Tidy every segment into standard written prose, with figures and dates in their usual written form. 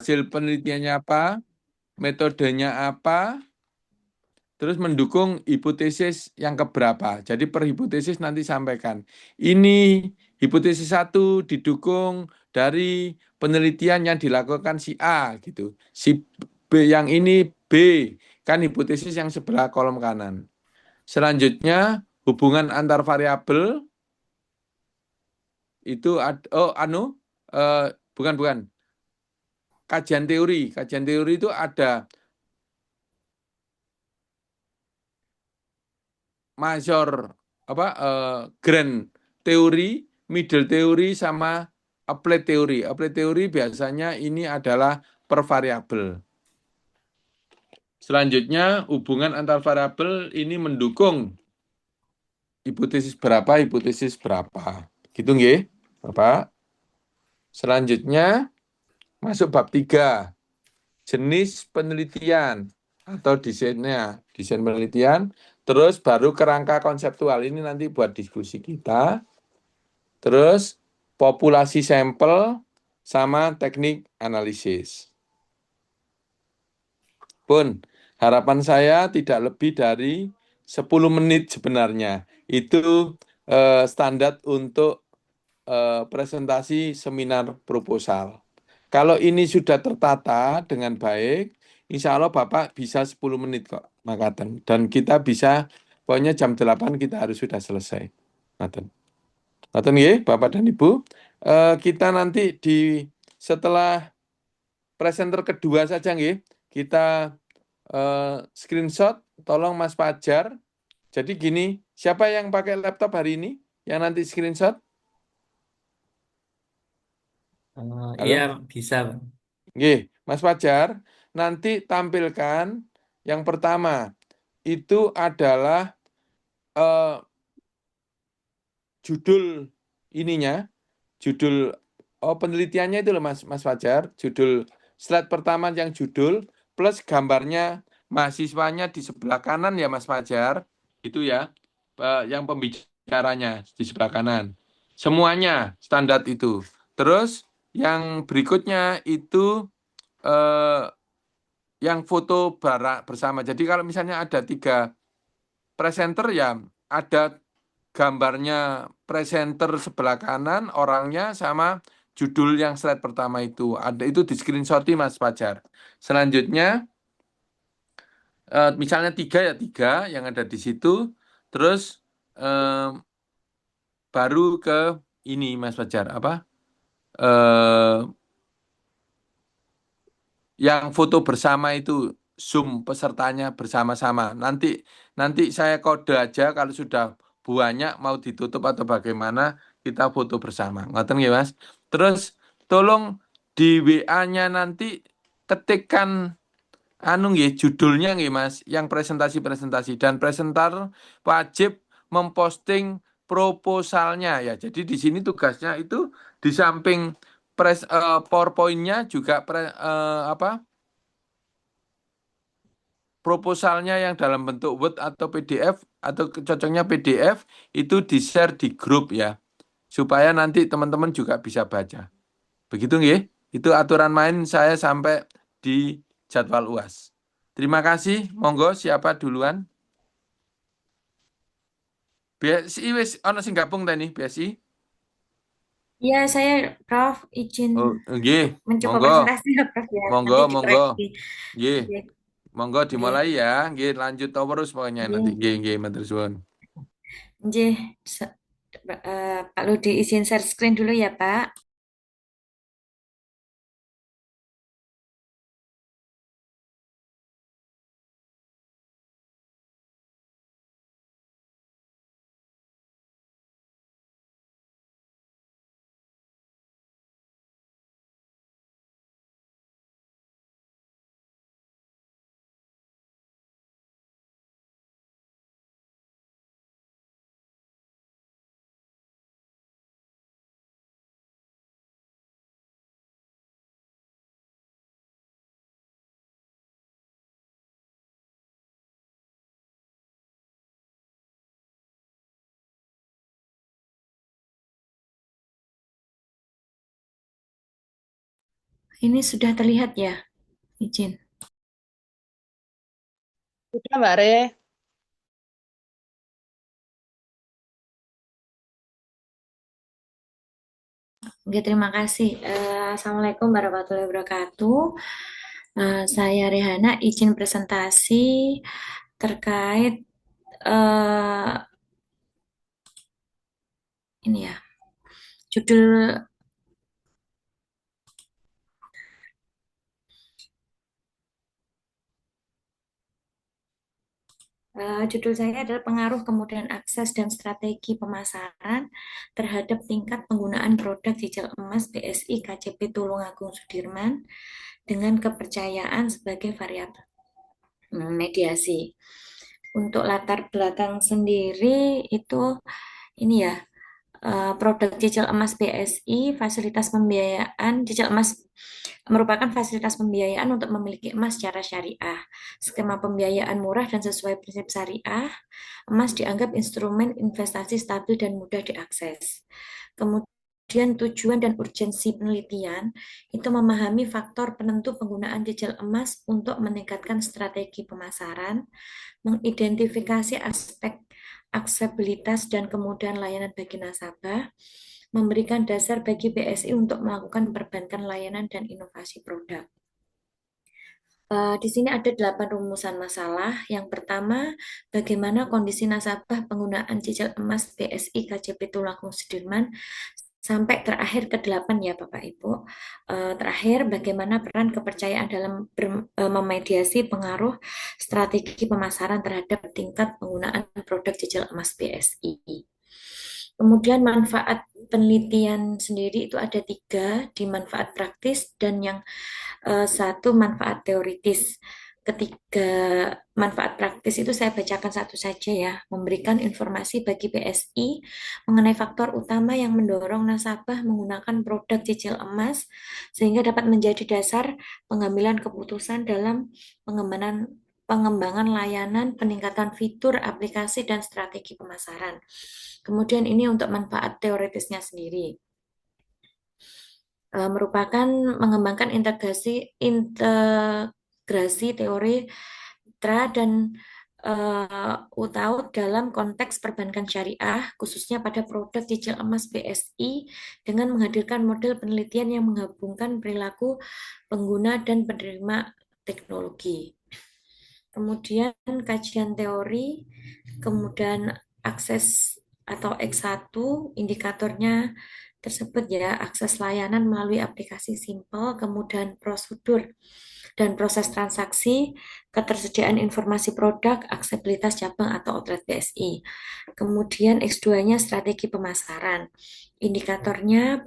hasil penelitiannya apa, metodenya apa, terus mendukung hipotesis yang keberapa. Jadi per hipotesis nanti sampaikan. Ini hipotesis satu didukung dari penelitian yang dilakukan si A gitu. Si B yang ini B, kan hipotesis yang sebelah kolom kanan. Selanjutnya hubungan antar variabel itu eh, bukan kajian teori itu ada major grand teori, middle teori sama applied teori. Applied teori biasanya ini adalah per variabel. Selanjutnya hubungan antar variabel ini mendukung hipotesis berapa. Gitu nggih, Bapak. Selanjutnya masuk bab 3, jenis penelitian atau desainnya, desain penelitian, terus baru kerangka konseptual ini nanti buat diskusi kita, terus populasi sampel sama teknik analisis. Pun, harapan saya tidak lebih dari 10 menit sebenarnya. Itu standar untuk presentasi seminar proposal. Kalau ini sudah tertata dengan baik, insya Allah Bapak bisa 10 menit kok, Makaten. Dan kita bisa, pokoknya jam 8 kita harus sudah selesai. Makaten. Makaten nggih, Bapak dan Ibu. Kita nanti setelah presenter kedua saja nggih, kita screenshot, tolong Mas Fajar. Jadi gini, siapa yang pakai laptop hari ini? Yang nanti screenshot? Iya, Halo? bisa, Bang. Nggih, Mas Fajar, nanti tampilkan yang pertama itu adalah eh, judul ininya, judul penelitiannya itu loh Mas Fajar, judul slide pertama yang judul plus gambarnya mahasiswanya di sebelah kanan ya Mas Fajar, itu ya, yang pembicaranya di sebelah kanan. Semuanya standar itu. Terus yang berikutnya itu eh, yang foto bersama. Jadi kalau misalnya ada 3 presenter ya ada gambarnya presenter sebelah kanan, orangnya sama judul yang slide pertama itu. Ada itu di screenshot Mas Fajar. Selanjutnya misalnya 3 ya 3 yang ada di situ. Terus eh, baru ke ini Mas Fajar apa? Eh, yang foto bersama itu Zoom pesertanya bersama-sama. Nanti nanti saya kode aja kalau sudah banyak mau ditutup atau bagaimana kita foto bersama. Ngoten ya, Mas. Terus tolong di WA-nya nanti ketikkan nggih judulnya nggih Mas, yang presentasi-presentasi dan presenter wajib memposting proposalnya ya. Jadi di sini tugasnya itu di samping PowerPoint-nya juga apa proposalnya yang dalam bentuk Word atau PDF atau cocoknya PDF itu di-share di grup ya supaya nanti teman-teman juga bisa baca. Begitu nggih? Itu aturan main saya sampai di jadwal UAS. Terima kasih. Monggo siapa duluan? BSI wis ana sing gabung tadi BSI. Iya, saya, Prof, izin Oh, nggih. mencoba Monggo. presentasi ya, Prof, ya. Monggo, Nanti monggo. dikoreksi. Nggih. Oke, Monggo oke. dimulai ya. Nggih, lanjut terus pokoknya nanti. Oke. Nggih, nggih, matur suwun. Oke. Pak Ludi izin share screen dulu ya, Pak. Ini sudah terlihat ya, izin. Sudah, Mbak Re. Oke, terima kasih. Assalamualaikum warahmatullahi wabarakatuh. Saya Rehana, izin presentasi terkait eh, ini ya, judul judul saya adalah pengaruh kemudahan akses dan strategi pemasaran terhadap tingkat penggunaan produk digital emas BSI KCP Tulungagung Sudirman dengan kepercayaan sebagai variabel mediasi. Untuk latar belakang sendiri itu ini ya, produk cicil emas BSI, fasilitas pembiayaan cicil emas merupakan fasilitas pembiayaan untuk memiliki emas secara syariah. Skema pembiayaan murah dan sesuai prinsip syariah, emas dianggap instrumen investasi stabil dan mudah diakses. Kemudian tujuan dan urgensi penelitian itu memahami faktor penentu penggunaan cicil emas untuk meningkatkan strategi pemasaran, mengidentifikasi aspek aksesibilitas dan kemudahan layanan bagi nasabah, memberikan dasar bagi BSI untuk melakukan perbankan layanan dan inovasi produk. Di sini ada 8 rumusan masalah. Yang pertama, bagaimana kondisi nasabah penggunaan cicil emas BSI KJP Tulungagung Sudirman sampai terakhir ke 8 ya Bapak Ibu. Terakhir, bagaimana peran kepercayaan dalam memediasi pengaruh strategi pemasaran terhadap tingkat penggunaan produk cicil emas BSI. Kemudian manfaat penelitian sendiri itu ada 3, di manfaat praktis dan yang satu manfaat teoritis. Ketiga manfaat praktis itu saya bacakan satu saja ya, memberikan informasi bagi PSI mengenai faktor utama yang mendorong nasabah menggunakan produk cicil emas sehingga dapat menjadi dasar pengambilan keputusan dalam pengembangan pengembangan layanan, peningkatan fitur, aplikasi, dan strategi pemasaran. Kemudian ini untuk manfaat teoritisnya sendiri. Merupakan mengembangkan integrasi teori Tra dan UTAUD dalam konteks perbankan syariah, khususnya pada produk cicil emas BSI, dengan menghadirkan model penelitian yang menggabungkan perilaku pengguna dan penerima teknologi. Kemudian kajian teori, kemudian akses atau X1, indikatornya tersebut ya, akses layanan melalui aplikasi simple, kemudian prosedur dan proses transaksi, ketersediaan informasi produk, aksesibilitas cabang atau outlet BSI. Kemudian X2-nya strategi pemasaran. Indikatornya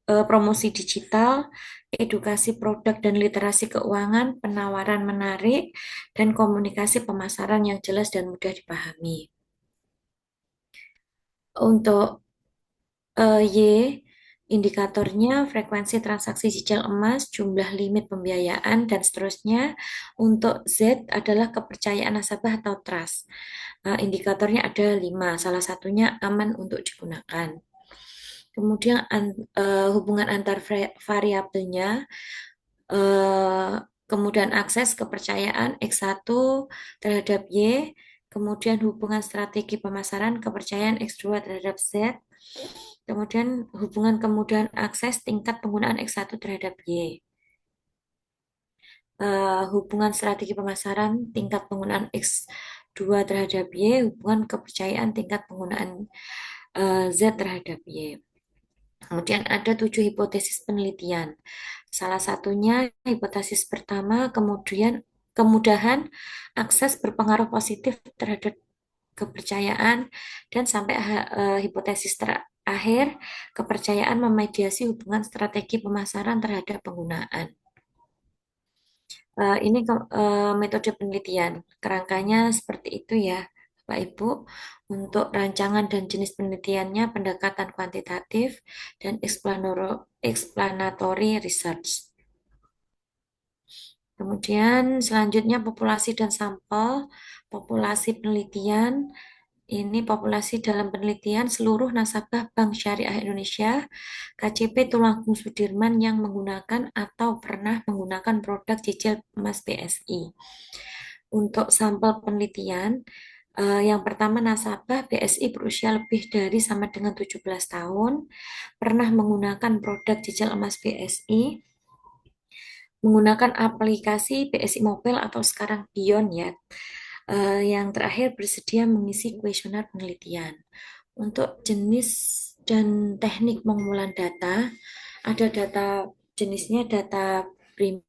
promosi digital, edukasi produk dan literasi keuangan, penawaran menarik, dan komunikasi pemasaran yang jelas dan mudah dipahami. Untuk Y, indikatornya frekuensi transaksi cicil emas, jumlah limit pembiayaan, dan seterusnya. Untuk Z adalah kepercayaan nasabah atau trust. Indikatornya ada 5, salah satunya aman untuk digunakan. Kemudian hubungan antar variabelnya, eh, kemudian akses kepercayaan X1 terhadap Y, kemudian hubungan strategi pemasaran kepercayaan X2 terhadap Z, kemudian hubungan kemudahan akses tingkat penggunaan X1 terhadap Y. Hubungan strategi pemasaran tingkat penggunaan X2 terhadap Y, hubungan kepercayaan tingkat penggunaan Z terhadap Y. Kemudian ada 7 hipotesis penelitian. Salah satunya hipotesis pertama, kemudian kemudahan akses berpengaruh positif terhadap kepercayaan dan sampai hipotesis terakhir, kepercayaan memediasi hubungan strategi pemasaran terhadap penggunaan. Ini metode penelitian. Kerangkanya seperti itu ya, Bapak Ibu. Untuk rancangan dan jenis penelitiannya, pendekatan kuantitatif dan explanatory research. Kemudian selanjutnya populasi dan sampel, populasi penelitian Ini populasi dalam penelitian seluruh nasabah Bank Syariah Indonesia, KCP Tulungagung Sudirman yang menggunakan atau pernah menggunakan produk cicil emas BSI. Untuk sampel penelitian, yang pertama nasabah BSI berusia lebih dari sama dengan 17 tahun, pernah menggunakan produk cicil emas BSI, menggunakan aplikasi BSI Mobile atau sekarang Bion ya. Yang terakhir bersedia mengisi kuesioner penelitian. Untuk jenis dan teknik pengumpulan data, ada data jenisnya data primer,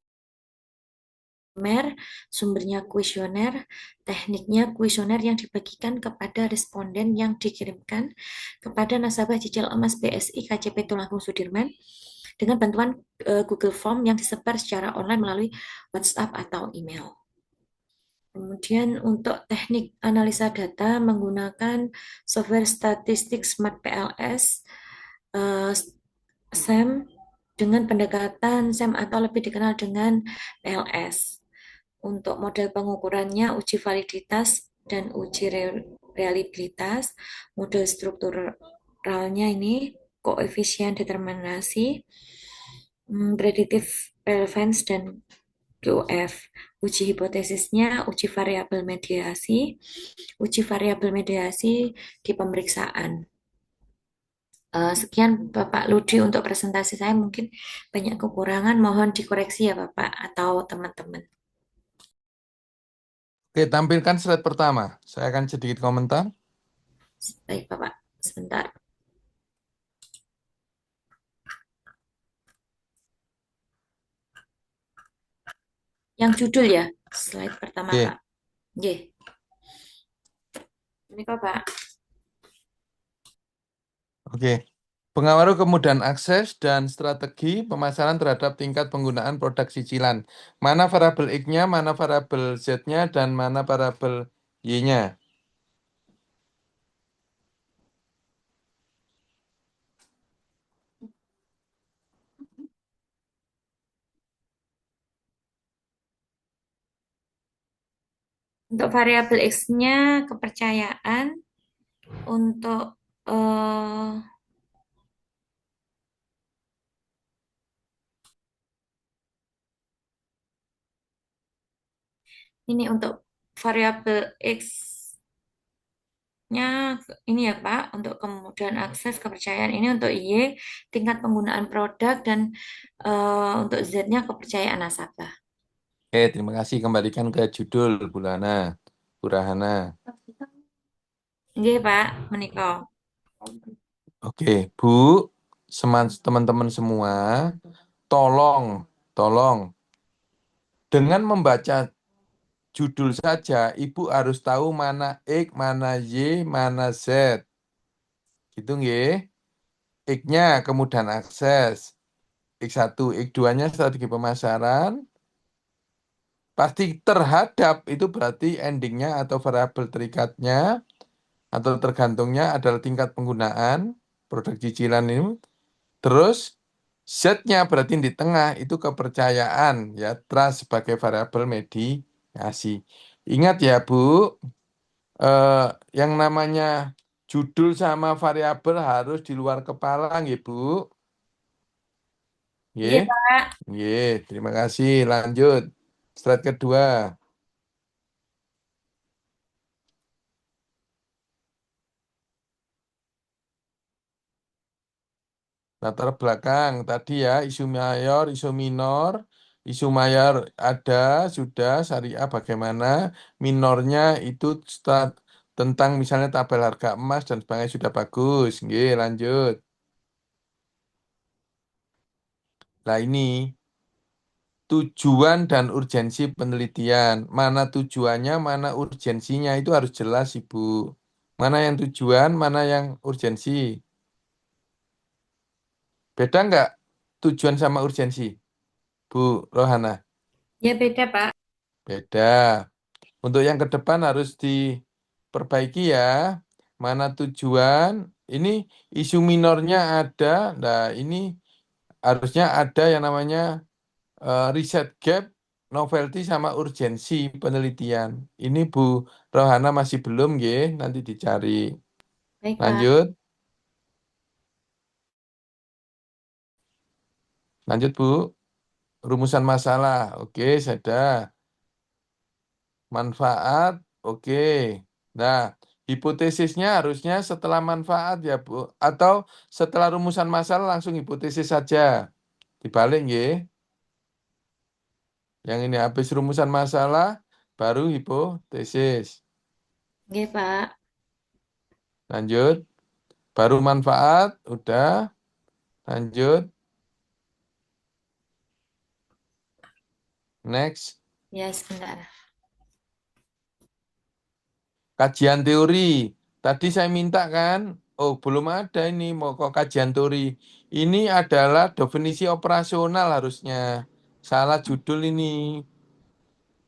sumbernya kuesioner, tekniknya kuesioner yang dibagikan kepada responden yang dikirimkan kepada nasabah cicil emas BSI KCP Tulungagung Sudirman dengan bantuan Google Form yang disebar secara online melalui WhatsApp atau email. Kemudian untuk teknik analisa data menggunakan software statistik Smart PLS, eh, SEM dengan pendekatan SEM atau lebih dikenal dengan PLS. Untuk model pengukurannya uji validitas dan uji reliabilitas, model strukturalnya ini koefisien determinasi, predictive relevance dan QF. Uji hipotesisnya uji variabel mediasi di pemeriksaan. Sekian Bapak Ludi untuk presentasi saya, mungkin banyak kekurangan, mohon dikoreksi ya Bapak atau teman-teman. Oke, tampilkan slide pertama. Saya akan sedikit komentar. Baik Bapak, sebentar. Yang judul ya, slide pertama Oke, Pak. Oke, ini kok Pak. oke. Pengaruh kemudahan akses dan strategi pemasaran terhadap tingkat penggunaan produk cicilan. Mana variabel X-nya, mana variabel Z-nya, dan mana variabel Y-nya. Untuk variabel X-nya kepercayaan, untuk ini untuk variabel X-nya ini ya Pak, untuk kemudahan akses kepercayaan ini untuk Y tingkat penggunaan produk dan untuk Z-nya kepercayaan nasabah. Oke, terima kasih. Kembalikan ke judul, Bu Rahana. Oke Pak, menikah. Oke, Bu, teman-teman semua, tolong, tolong, dengan membaca judul saja, Ibu harus tahu mana X, mana Y, mana Z. Gitu nggih. X-nya kemudahan akses, X1, X2-nya strategi pemasaran, pasti terhadap itu berarti endingnya atau variabel terikatnya atau tergantungnya adalah tingkat penggunaan produk cicilan ini. Terus Z-nya berarti di tengah itu kepercayaan ya, trust sebagai variabel mediasi. Ingat ya Bu, eh, yang namanya judul sama variabel harus di luar kepala nggih Bu. Iya Nggih. Pak. Nggih, terima kasih. Lanjut. Slide kedua. Latar belakang tadi ya, isu mayor, isu minor. Isu mayor ada, sudah, syariah bagaimana. Minornya itu tentang misalnya tabel harga emas dan sebagainya sudah bagus. Nggih, lanjut. Nah ini tujuan dan urgensi penelitian. Mana tujuannya, mana urgensinya itu harus jelas, Ibu. Mana yang tujuan, mana yang urgensi. Beda nggak tujuan sama urgensi, Bu Rohana? Ya beda Pak. Beda. Untuk yang ke depan harus diperbaiki ya. Mana tujuan? Ini isu minornya ada. Nah, ini harusnya ada yang namanya reset gap. novelty sama urgensi penelitian. Ini Bu Rohana masih belum, nggih, nanti dicari. Baik, Pak. Lanjut, lanjut Bu. Rumusan masalah, oke, sudah. Manfaat, oke. Nah, hipotesisnya harusnya setelah manfaat ya Bu. Atau setelah rumusan masalah langsung hipotesis saja. Dibalik, nggih. Yang ini habis rumusan masalah, baru hipotesis. Oke, Pak. Lanjut, baru manfaat, udah. Lanjut, next. Ya, sebentar. Kajian teori. Tadi saya minta kan, oh belum ada ini, mau kok kajian teori. Ini adalah definisi operasional harusnya. Salah judul ini.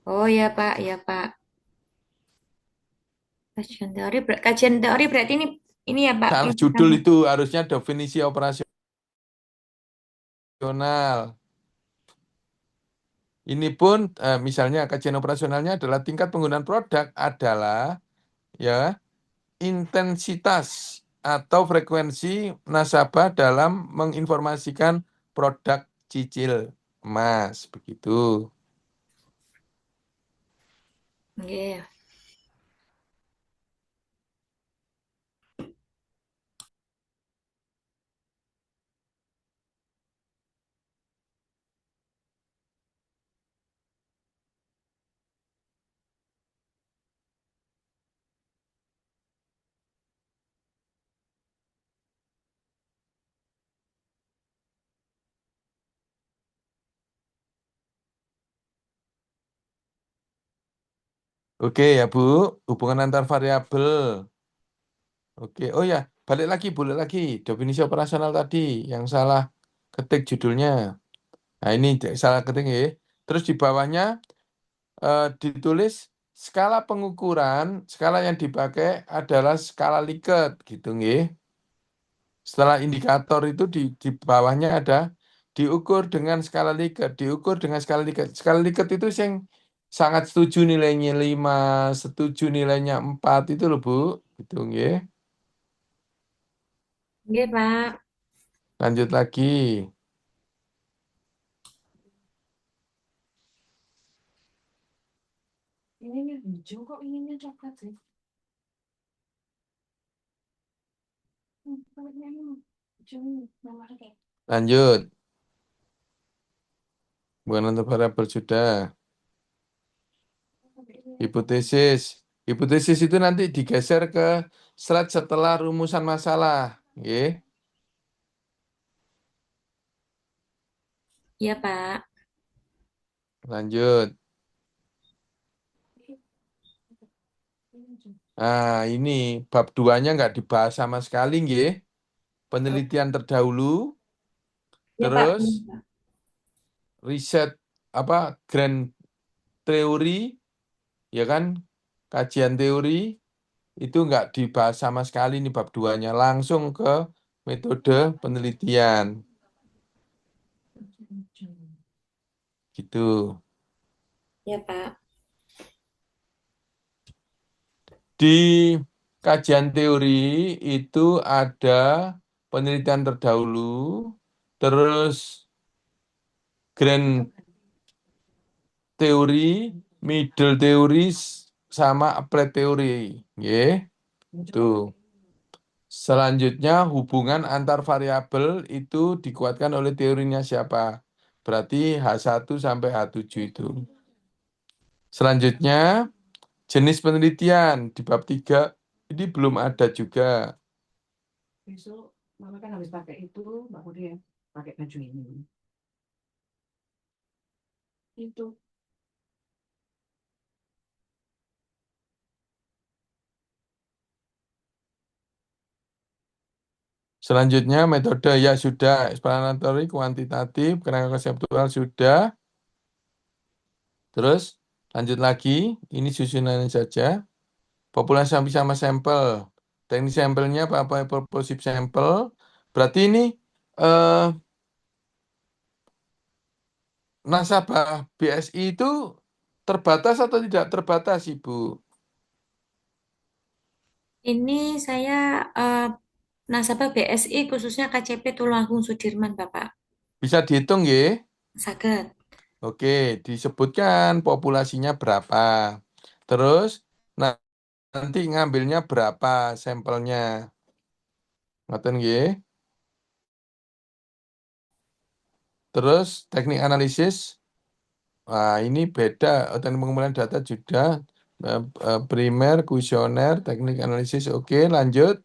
Oh ya, Pak. Ya, Pak. Kajian teori berarti ini ya, Pak. Salah Yang judul pertama. itu harusnya definisi operasional. Ini pun misalnya kajian operasionalnya adalah tingkat penggunaan produk adalah ya intensitas atau frekuensi nasabah dalam menginformasikan produk cicil emas begitu. Oke. Oke ya Bu, hubungan antar variabel. Oke, oh ya, balik lagi definisi operasional tadi yang salah ketik judulnya. Nah ini salah ketik ya. Terus di bawahnya ditulis skala pengukuran, skala yang dipakai adalah skala Likert gitu nggih. Setelah indikator itu di bawahnya ada diukur dengan skala Likert, diukur dengan skala Likert. Skala Likert itu yang sangat setuju nilainya 5, setuju nilainya 4 itu loh Bu, gitu nggih. Oke, Pak. Lanjut lagi. Ininya hijau kok, ininya coklat sih. Kulitnya ini hijau, warna kayak. Lanjut. Bukan untuk variabel sudah. Hipotesis. Hipotesis itu nanti digeser ke slide setelah rumusan masalah. Nggih. Iya, Pak. Lanjut. Nah, ini bab 2-nya nggak dibahas sama sekali, nggih. Penelitian terdahulu, Iya, Pak. terus riset apa grand teori, ya kan? Kajian teori itu nggak dibahas sama sekali ini bab 2-nya. Langsung ke metode penelitian. Gitu. Iya, Pak. Di kajian teori itu ada penelitian terdahulu, terus grand teori, middle teori, sama applied teori. Nggih. Tuh. Selanjutnya hubungan antar variabel itu dikuatkan oleh teorinya siapa? Berarti H1 sampai H7 itu. Selanjutnya jenis penelitian di bab 3 ini belum ada juga. Besok mama kan habis pakai itu, Mbak Budi ya, pakai baju ini. Itu. Selanjutnya metode ya sudah, explanatory, kuantitatif, kerangka konseptual sudah. Terus lanjut lagi, ini susunannya saja. Populasi sama sampel. Teknik sampelnya apa purposive sampel. Berarti ini eh, nasabah BSI itu terbatas atau tidak terbatas, Ibu? Ini saya nasabah BSI khususnya KCP Tulungagung Sudirman, Bapak. Bisa dihitung ya? Saged. Oke, disebutkan populasinya berapa. Terus nanti ngambilnya berapa sampelnya. Ngoten nggih. Terus teknik analisis, wah ini beda. Teknik pengumpulan data juga primer, kuesioner, teknik analisis. Oke, lanjut.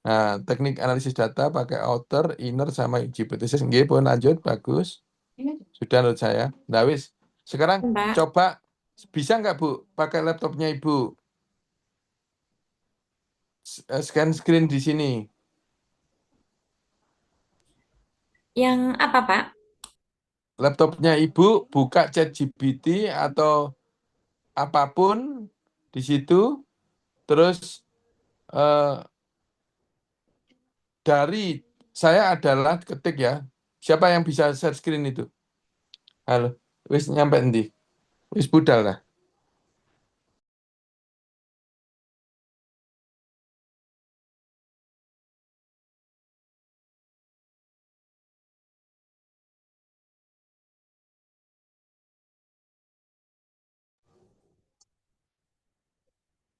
Nah, teknik analisis data pakai outer, inner sama hypothesis. Nggih, pun lanjut, bagus. Ini Sudah menurut saya. Nah, wis. Sekarang Mbak, coba bisa nggak Bu pakai laptopnya Ibu scan screen di sini. yang apa, Pak? Laptopnya Ibu buka ChatGPT atau apapun di situ, terus eh, dari saya adalah ketik ya. Siapa yang bisa share screen itu? Halo, wis nyampe ndi? Wis budal lah.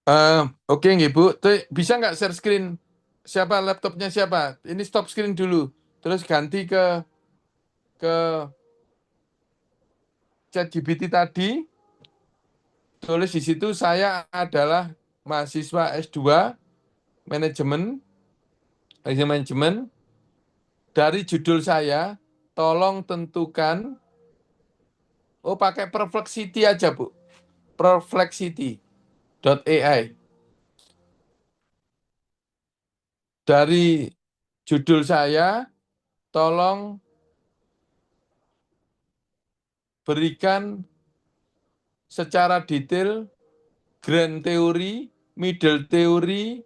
Eh, oke nggih Bu. Bisa nggak share screen? Siapa laptopnya siapa? Ini stop screen dulu. Terus ganti ke ChatGPT tadi. Tulis di situ saya adalah mahasiswa S2 manajemen, manajemen. Dari judul saya, tolong tentukan, oh pakai Perplexity aja Bu, perplexity.ai. Dari judul saya, tolong berikan secara detail grand teori, middle teori,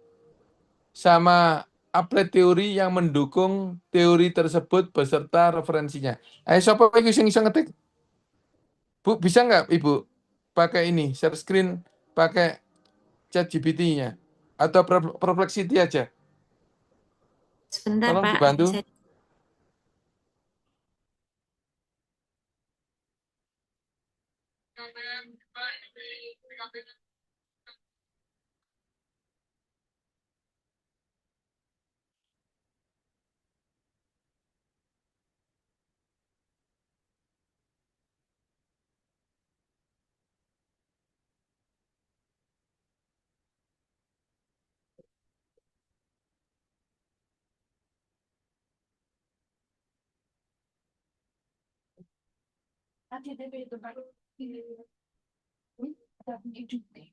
sama apply teori yang mendukung teori tersebut beserta referensinya. Ayo, siapa yang bisa ngetik? Bu, bisa nggak Ibu pakai ini, share screen, pakai chat GPT-nya? Atau Perplexity aja? Sebentar, Tolong Pak. Ini dibantu. saya tadi ada itu baru ini ada hidup deh.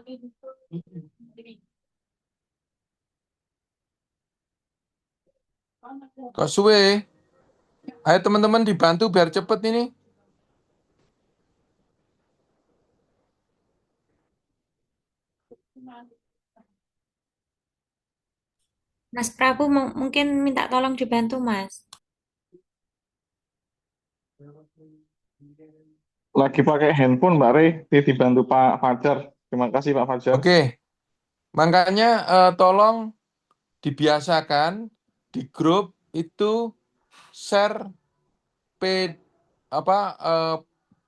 Ini Kok suwe? Ayo teman-teman dibantu biar cepet ini. Mas Prabu mungkin minta tolong dibantu, Mas. Lagi pakai handphone Mbak Rey, dibantu Pak Fajar. Terima kasih Pak Fajar. Oke, makanya tolong dibiasakan di grup itu share P apa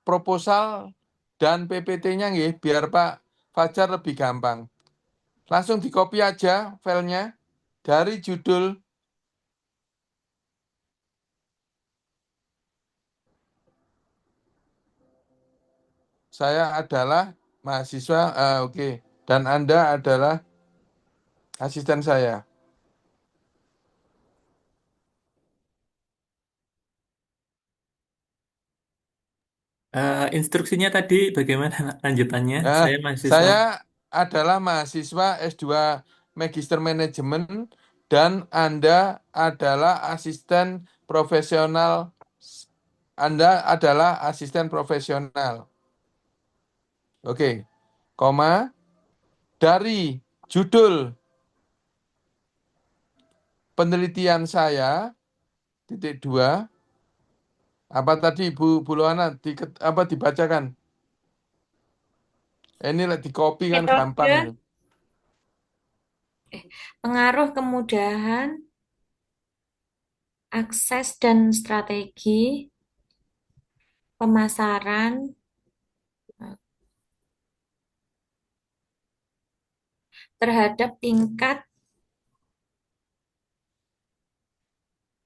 proposal dan PPT-nya nggih biar Pak Fajar lebih gampang. Langsung di copy aja filenya dari judul saya adalah mahasiswa, oke, dan Anda adalah asisten saya. Instruksinya tadi bagaimana lanjutannya? Eh, Saya mahasiswa. saya adalah mahasiswa S2 Magister Manajemen dan Anda adalah asisten profesional. Anda adalah asisten profesional. Oke, koma dari judul penelitian saya, titik 2, apa tadi Bu Luana, apa dibacakan? Ini lah di copy kan gampang Metode itu. pengaruh kemudahan akses dan strategi pemasaran terhadap tingkat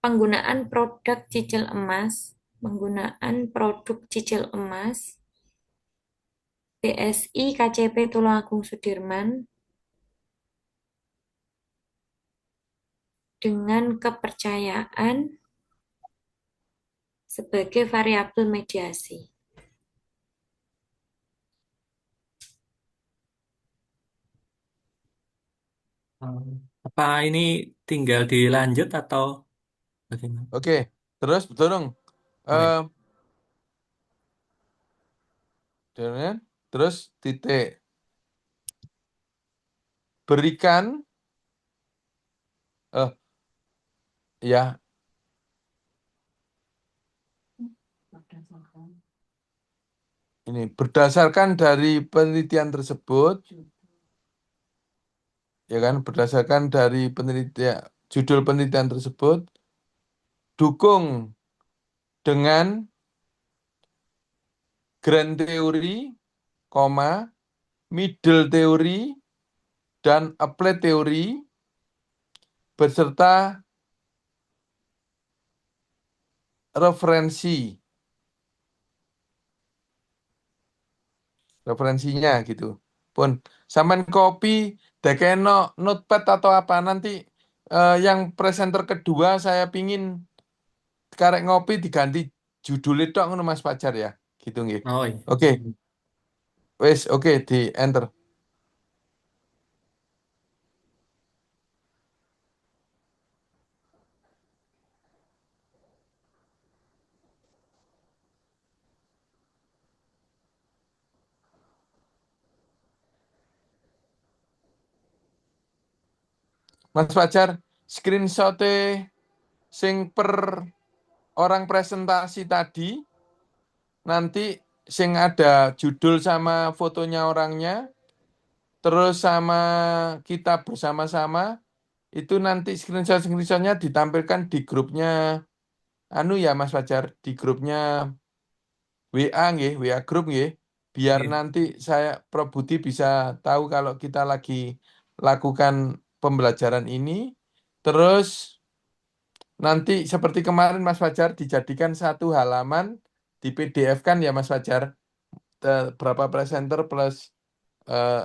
penggunaan produk cicil emas, penggunaan produk cicil emas, BSI KCP Tulungagung Sudirman dengan kepercayaan sebagai variabel mediasi. Apa ini tinggal dilanjut atau bagaimana? Oke, terus betul dong. Oke. Eh, terus titik. Berikan, eh ya, Berdasarkan ini berdasarkan dari penelitian tersebut, ya kan, berdasarkan dari penelitian, judul penelitian tersebut, dukung dengan grand teori, koma, middle teori, dan applied teori, beserta referensi, referensinya gitu. Pun, sampean copy, dekeno notepad atau apa, nanti yang presenter kedua saya pingin karek ngopi diganti judulnya tok ngono Mas Fajar ya. Gitu nggih. Oh iya. Oke, wes oke di enter. Mas Fajar, screenshot sing per orang presentasi tadi nanti sing ada judul sama fotonya orangnya terus sama kita bersama-sama itu nanti screenshotnya ditampilkan di grupnya anu ya Mas Fajar, di grupnya WA nggih, WA grup nggih, biar Iya. nanti saya Prof Budi bisa tahu kalau kita lagi lakukan pembelajaran ini. Terus nanti seperti kemarin Mas Fajar dijadikan satu halaman di PDF kan ya Mas Fajar, berapa presenter plus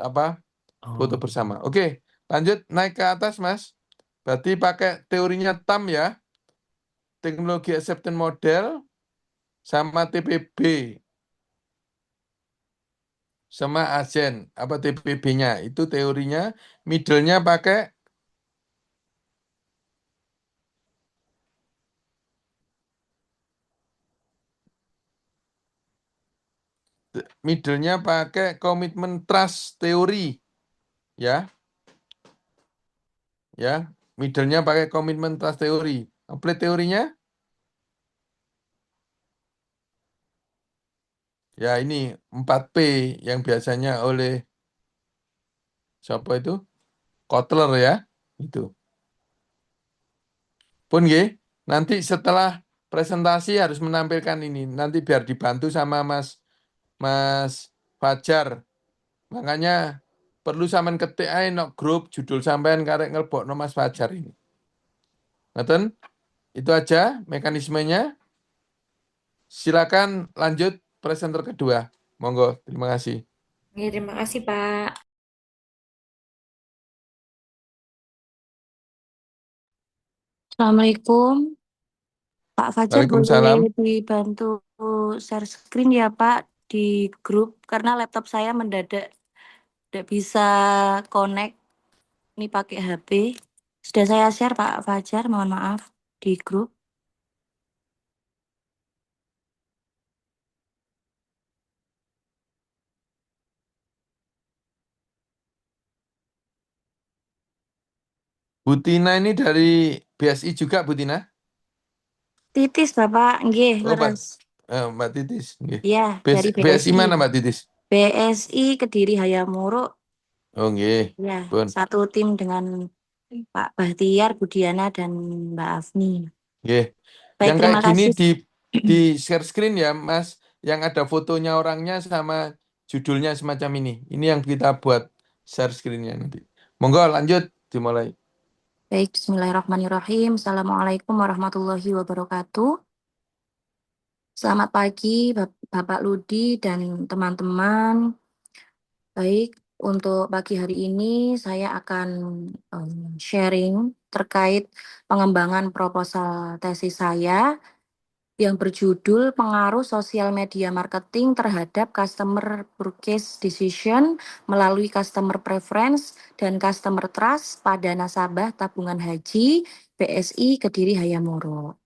apa foto Oh. bersama. Oke, lanjut naik ke atas Mas. Berarti pakai teorinya TAM ya, teknologi acceptance model sama TPB. Sama agen apa TPB-nya itu teorinya, middle-nya pakai komitmen trust teori ya, ya, middle-nya pakai komitmen trust teori. Apply teorinya ya ini 4P yang biasanya oleh siapa itu? Kotler ya, itu. Pun nggih, nanti setelah presentasi harus menampilkan ini. Nanti biar dibantu sama Mas Fajar. Makanya perlu sampean ketik ae nok grup judul sampean karek ngelbokno Mas Fajar ini. Ngoten? Itu aja mekanismenya. Silakan lanjut presenter kedua. Monggo, terima kasih. Oke, terima kasih Pak. Assalamualaikum, Pak Fajar boleh Waalaikumsalam. dibantu share screen ya Pak di grup karena laptop saya mendadak tidak bisa connect ini pakai HP. Sudah saya share Pak Fajar, mohon maaf di grup. Bu Tina ini dari BSI juga, Bu Tina? Titis Bapak, nggih, Oh, Pak, leres. Mbak Titis. Nggih. Ya, dari BSI BSI. mana, Mbak Titis? BSI Kediri Hayamuruk, Oh, nggih. ya, Pun. satu tim dengan Pak Bahtiar, Budiana, dan Mbak Afni. Nggih. Baik, Yang kayak terima gini kasih. di share screen ya, Mas. Yang ada fotonya orangnya sama judulnya semacam ini. Ini yang kita buat share screen-nya nanti. Monggo lanjut dimulai. Baik, bismillahirrahmanirrahim. Assalamualaikum warahmatullahi wabarakatuh. Selamat pagi, Bapak Ludi dan teman-teman. Baik, untuk pagi hari ini saya akan sharing terkait pengembangan proposal tesis saya yang berjudul Pengaruh Sosial Media Marketing terhadap Customer Purchase Decision melalui Customer Preference dan Customer Trust pada nasabah tabungan haji BSI Kediri Hayamuruk.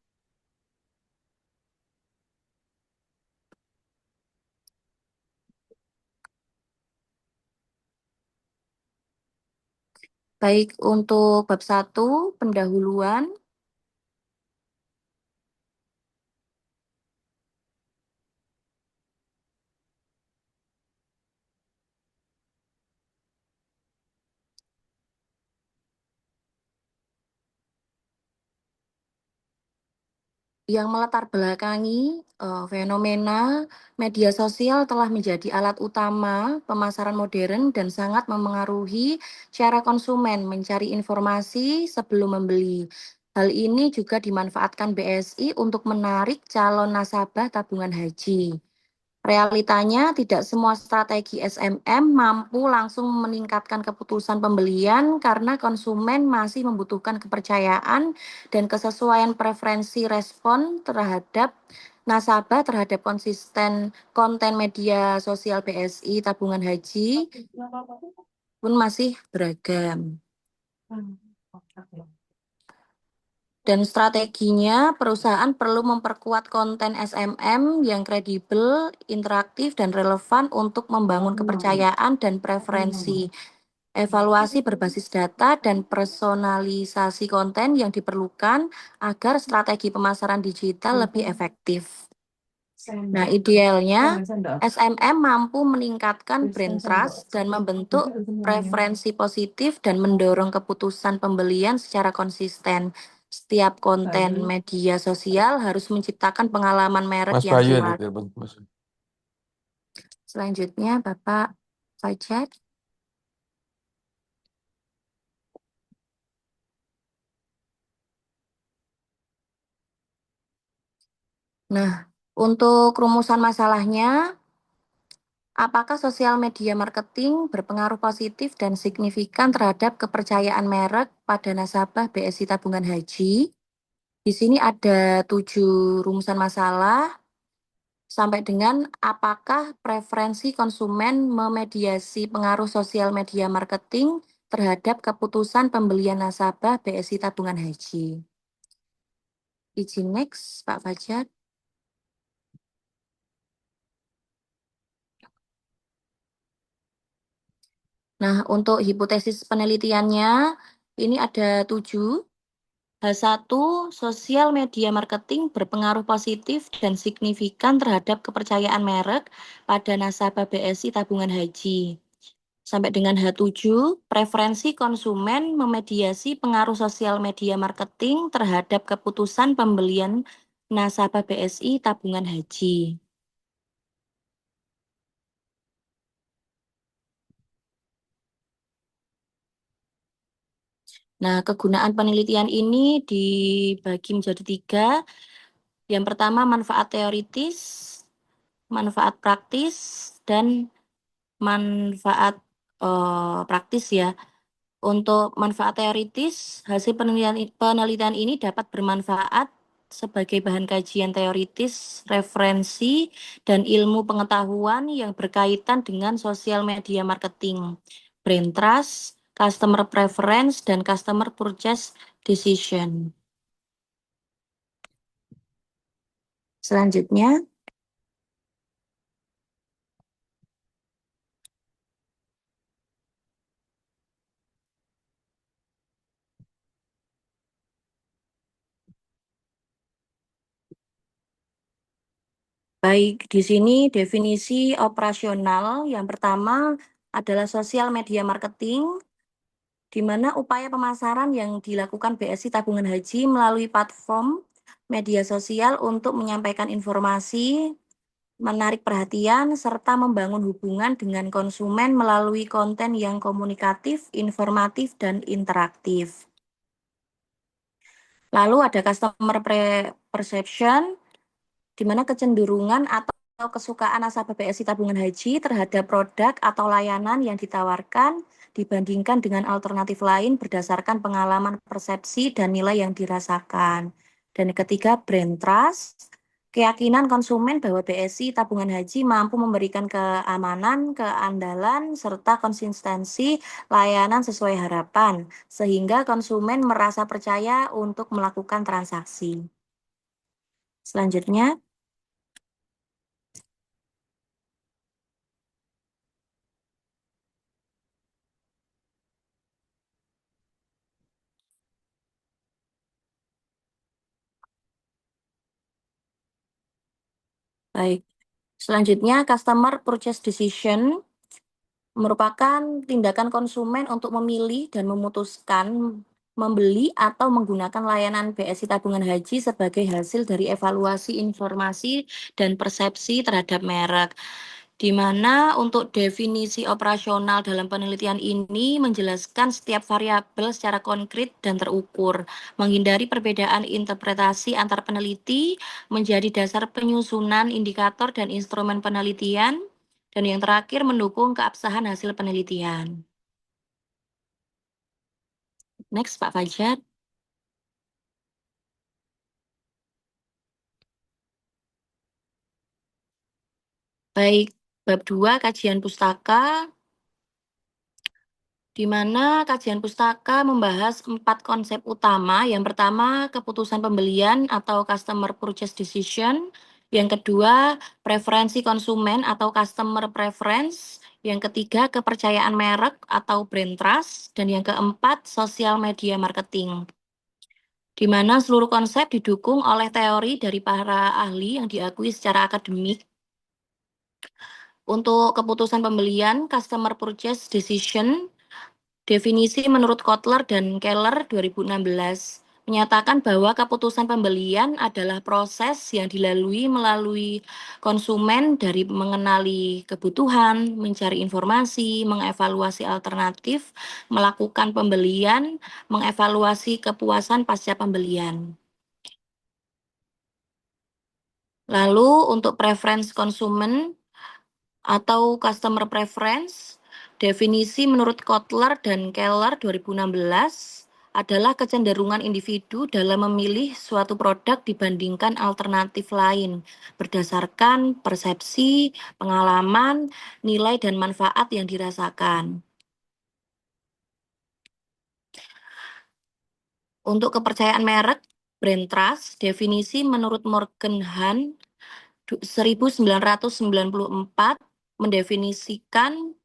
Baik, untuk bab 1, pendahuluan. Yang melatar belakangi fenomena media sosial telah menjadi alat utama pemasaran modern dan sangat memengaruhi cara konsumen mencari informasi sebelum membeli. Hal ini juga dimanfaatkan BSI untuk menarik calon nasabah tabungan haji. Realitanya, tidak semua strategi SMM mampu langsung meningkatkan keputusan pembelian karena konsumen masih membutuhkan kepercayaan dan kesesuaian preferensi respon terhadap nasabah terhadap konsisten konten media sosial BSI tabungan haji pun masih beragam. Dan strateginya, perusahaan perlu memperkuat konten SMM yang kredibel, interaktif, dan relevan untuk membangun kepercayaan dan preferensi. Evaluasi berbasis data dan personalisasi konten yang diperlukan agar strategi pemasaran digital lebih efektif. Nah, idealnya SMM mampu meningkatkan brand trust dan membentuk preferensi positif dan mendorong keputusan pembelian secara konsisten. Setiap konten media sosial harus menciptakan pengalaman merek Mas yang Bayu kuat. ini, Mas. Selanjutnya, Bapak Fajar. Nah, untuk rumusan masalahnya, apakah sosial media marketing berpengaruh positif dan signifikan terhadap kepercayaan merek pada nasabah BSI Tabungan Haji? Di sini ada 7 rumusan masalah, sampai dengan apakah preferensi konsumen memediasi pengaruh sosial media marketing terhadap keputusan pembelian nasabah BSI Tabungan Haji. Izin next, Pak Fajar. Nah, untuk hipotesis penelitiannya, ini ada 7. H1, sosial media marketing berpengaruh positif dan signifikan terhadap kepercayaan merek pada nasabah BSI Tabungan Haji. Sampai dengan H7, preferensi konsumen memediasi pengaruh sosial media marketing terhadap keputusan pembelian nasabah BSI Tabungan Haji. Nah, kegunaan penelitian ini dibagi menjadi 3. Yang pertama, manfaat teoritis, manfaat praktis, dan manfaat praktis ya. Untuk manfaat teoritis, hasil penelitian ini dapat bermanfaat sebagai bahan kajian teoritis, referensi, dan ilmu pengetahuan yang berkaitan dengan sosial media marketing, brand trust, customer preference, dan customer purchase decision. Selanjutnya, Baik, di sini definisi operasional yang pertama adalah sosial media marketing, di mana upaya pemasaran yang dilakukan BSI Tabungan Haji melalui platform media sosial untuk menyampaikan informasi, menarik perhatian, serta membangun hubungan dengan konsumen melalui konten yang komunikatif, informatif, dan interaktif. Lalu ada customer perception, di mana kecenderungan atau kesukaan nasabah BSI Tabungan Haji terhadap produk atau layanan yang ditawarkan dibandingkan dengan alternatif lain berdasarkan pengalaman persepsi dan nilai yang dirasakan. Dan ketiga, brand trust, keyakinan konsumen bahwa BSI Tabungan Haji mampu memberikan keamanan, keandalan, serta konsistensi layanan sesuai harapan, sehingga konsumen merasa percaya untuk melakukan transaksi. Selanjutnya, baik. Selanjutnya, customer purchase decision merupakan tindakan konsumen untuk memilih dan memutuskan membeli atau menggunakan layanan BSI Tabungan Haji sebagai hasil dari evaluasi informasi dan persepsi terhadap merek. Di mana untuk definisi operasional dalam penelitian ini menjelaskan setiap variabel secara konkret dan terukur, menghindari perbedaan interpretasi antar peneliti, menjadi dasar penyusunan indikator dan instrumen penelitian, dan yang terakhir mendukung keabsahan hasil penelitian. Next, Pak Fajar. Baik, bab 2 kajian pustaka, di mana kajian pustaka membahas 4 konsep utama. Yang pertama, keputusan pembelian atau customer purchase decision. Yang kedua, preferensi konsumen atau customer preference. Yang ketiga, kepercayaan merek atau brand trust. Dan yang keempat, social media marketing. Di mana seluruh konsep didukung oleh teori dari para ahli yang diakui secara akademik. Untuk keputusan pembelian, customer purchase decision, definisi menurut Kotler dan Keller 2016 menyatakan bahwa keputusan pembelian adalah proses yang melalui konsumen dari mengenali kebutuhan, mencari informasi, mengevaluasi alternatif, melakukan pembelian, mengevaluasi kepuasan pasca pembelian. Lalu untuk preference konsumen atau customer preference, definisi menurut Kotler dan Keller 2016 adalah kecenderungan individu dalam memilih suatu produk dibandingkan alternatif lain berdasarkan persepsi, pengalaman, nilai, dan manfaat yang dirasakan. Untuk kepercayaan merek, brand trust, definisi menurut Morgan Hahn 1994 mendefinisikan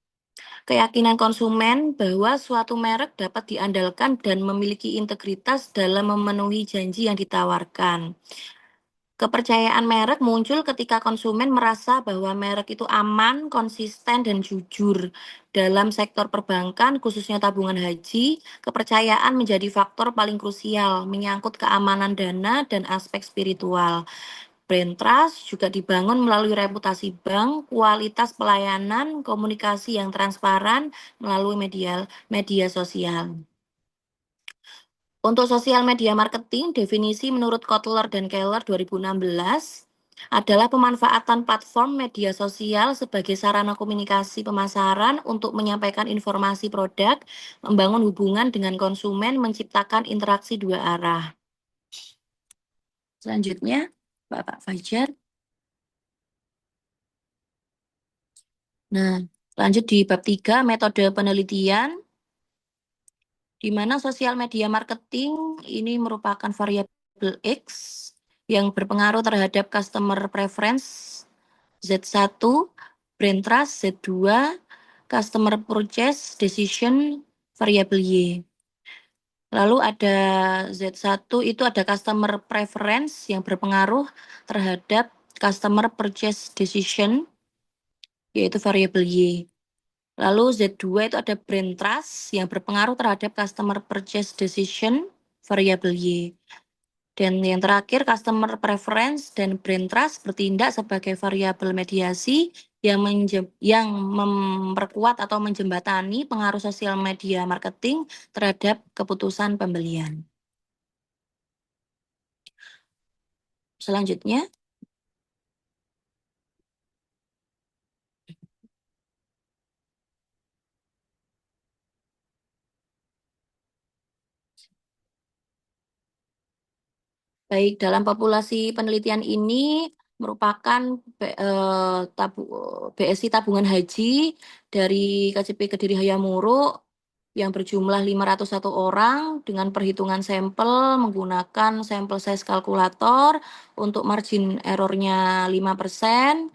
keyakinan konsumen bahwa suatu merek dapat diandalkan dan memiliki integritas dalam memenuhi janji yang ditawarkan. Kepercayaan merek muncul ketika konsumen merasa bahwa merek itu aman, konsisten, dan jujur. Dalam sektor perbankan, khususnya tabungan haji, kepercayaan menjadi faktor paling krusial, menyangkut keamanan dana dan aspek spiritual. Brand trust juga dibangun melalui reputasi bank, kualitas pelayanan, komunikasi yang transparan melalui media sosial. Untuk sosial media marketing, definisi menurut Kotler dan Keller 2016 adalah pemanfaatan platform media sosial sebagai sarana komunikasi pemasaran untuk menyampaikan informasi produk, membangun hubungan dengan konsumen, menciptakan interaksi dua arah. Selanjutnya, Bapak Fajar. Nah, lanjut di bab 3, metode penelitian, di mana sosial media marketing ini merupakan variabel X yang berpengaruh terhadap customer preference Z1, brand trust Z2, customer purchase decision variabel Y. Lalu ada Z1 itu ada customer preference yang berpengaruh terhadap customer purchase decision, yaitu variabel Y. Lalu Z2 itu ada brand trust yang berpengaruh terhadap customer purchase decision, variabel Y. Dan yang terakhir, customer preference dan brand trust bertindak sebagai variabel mediasi yang memperkuat atau menjembatani pengaruh sosial media marketing terhadap keputusan pembelian. Selanjutnya, baik, dalam populasi penelitian ini merupakan BSI tabungan haji dari KJP Kediri Hayamuruk yang berjumlah 501 orang dengan perhitungan sampel menggunakan sampel size kalkulator untuk margin errornya 5%.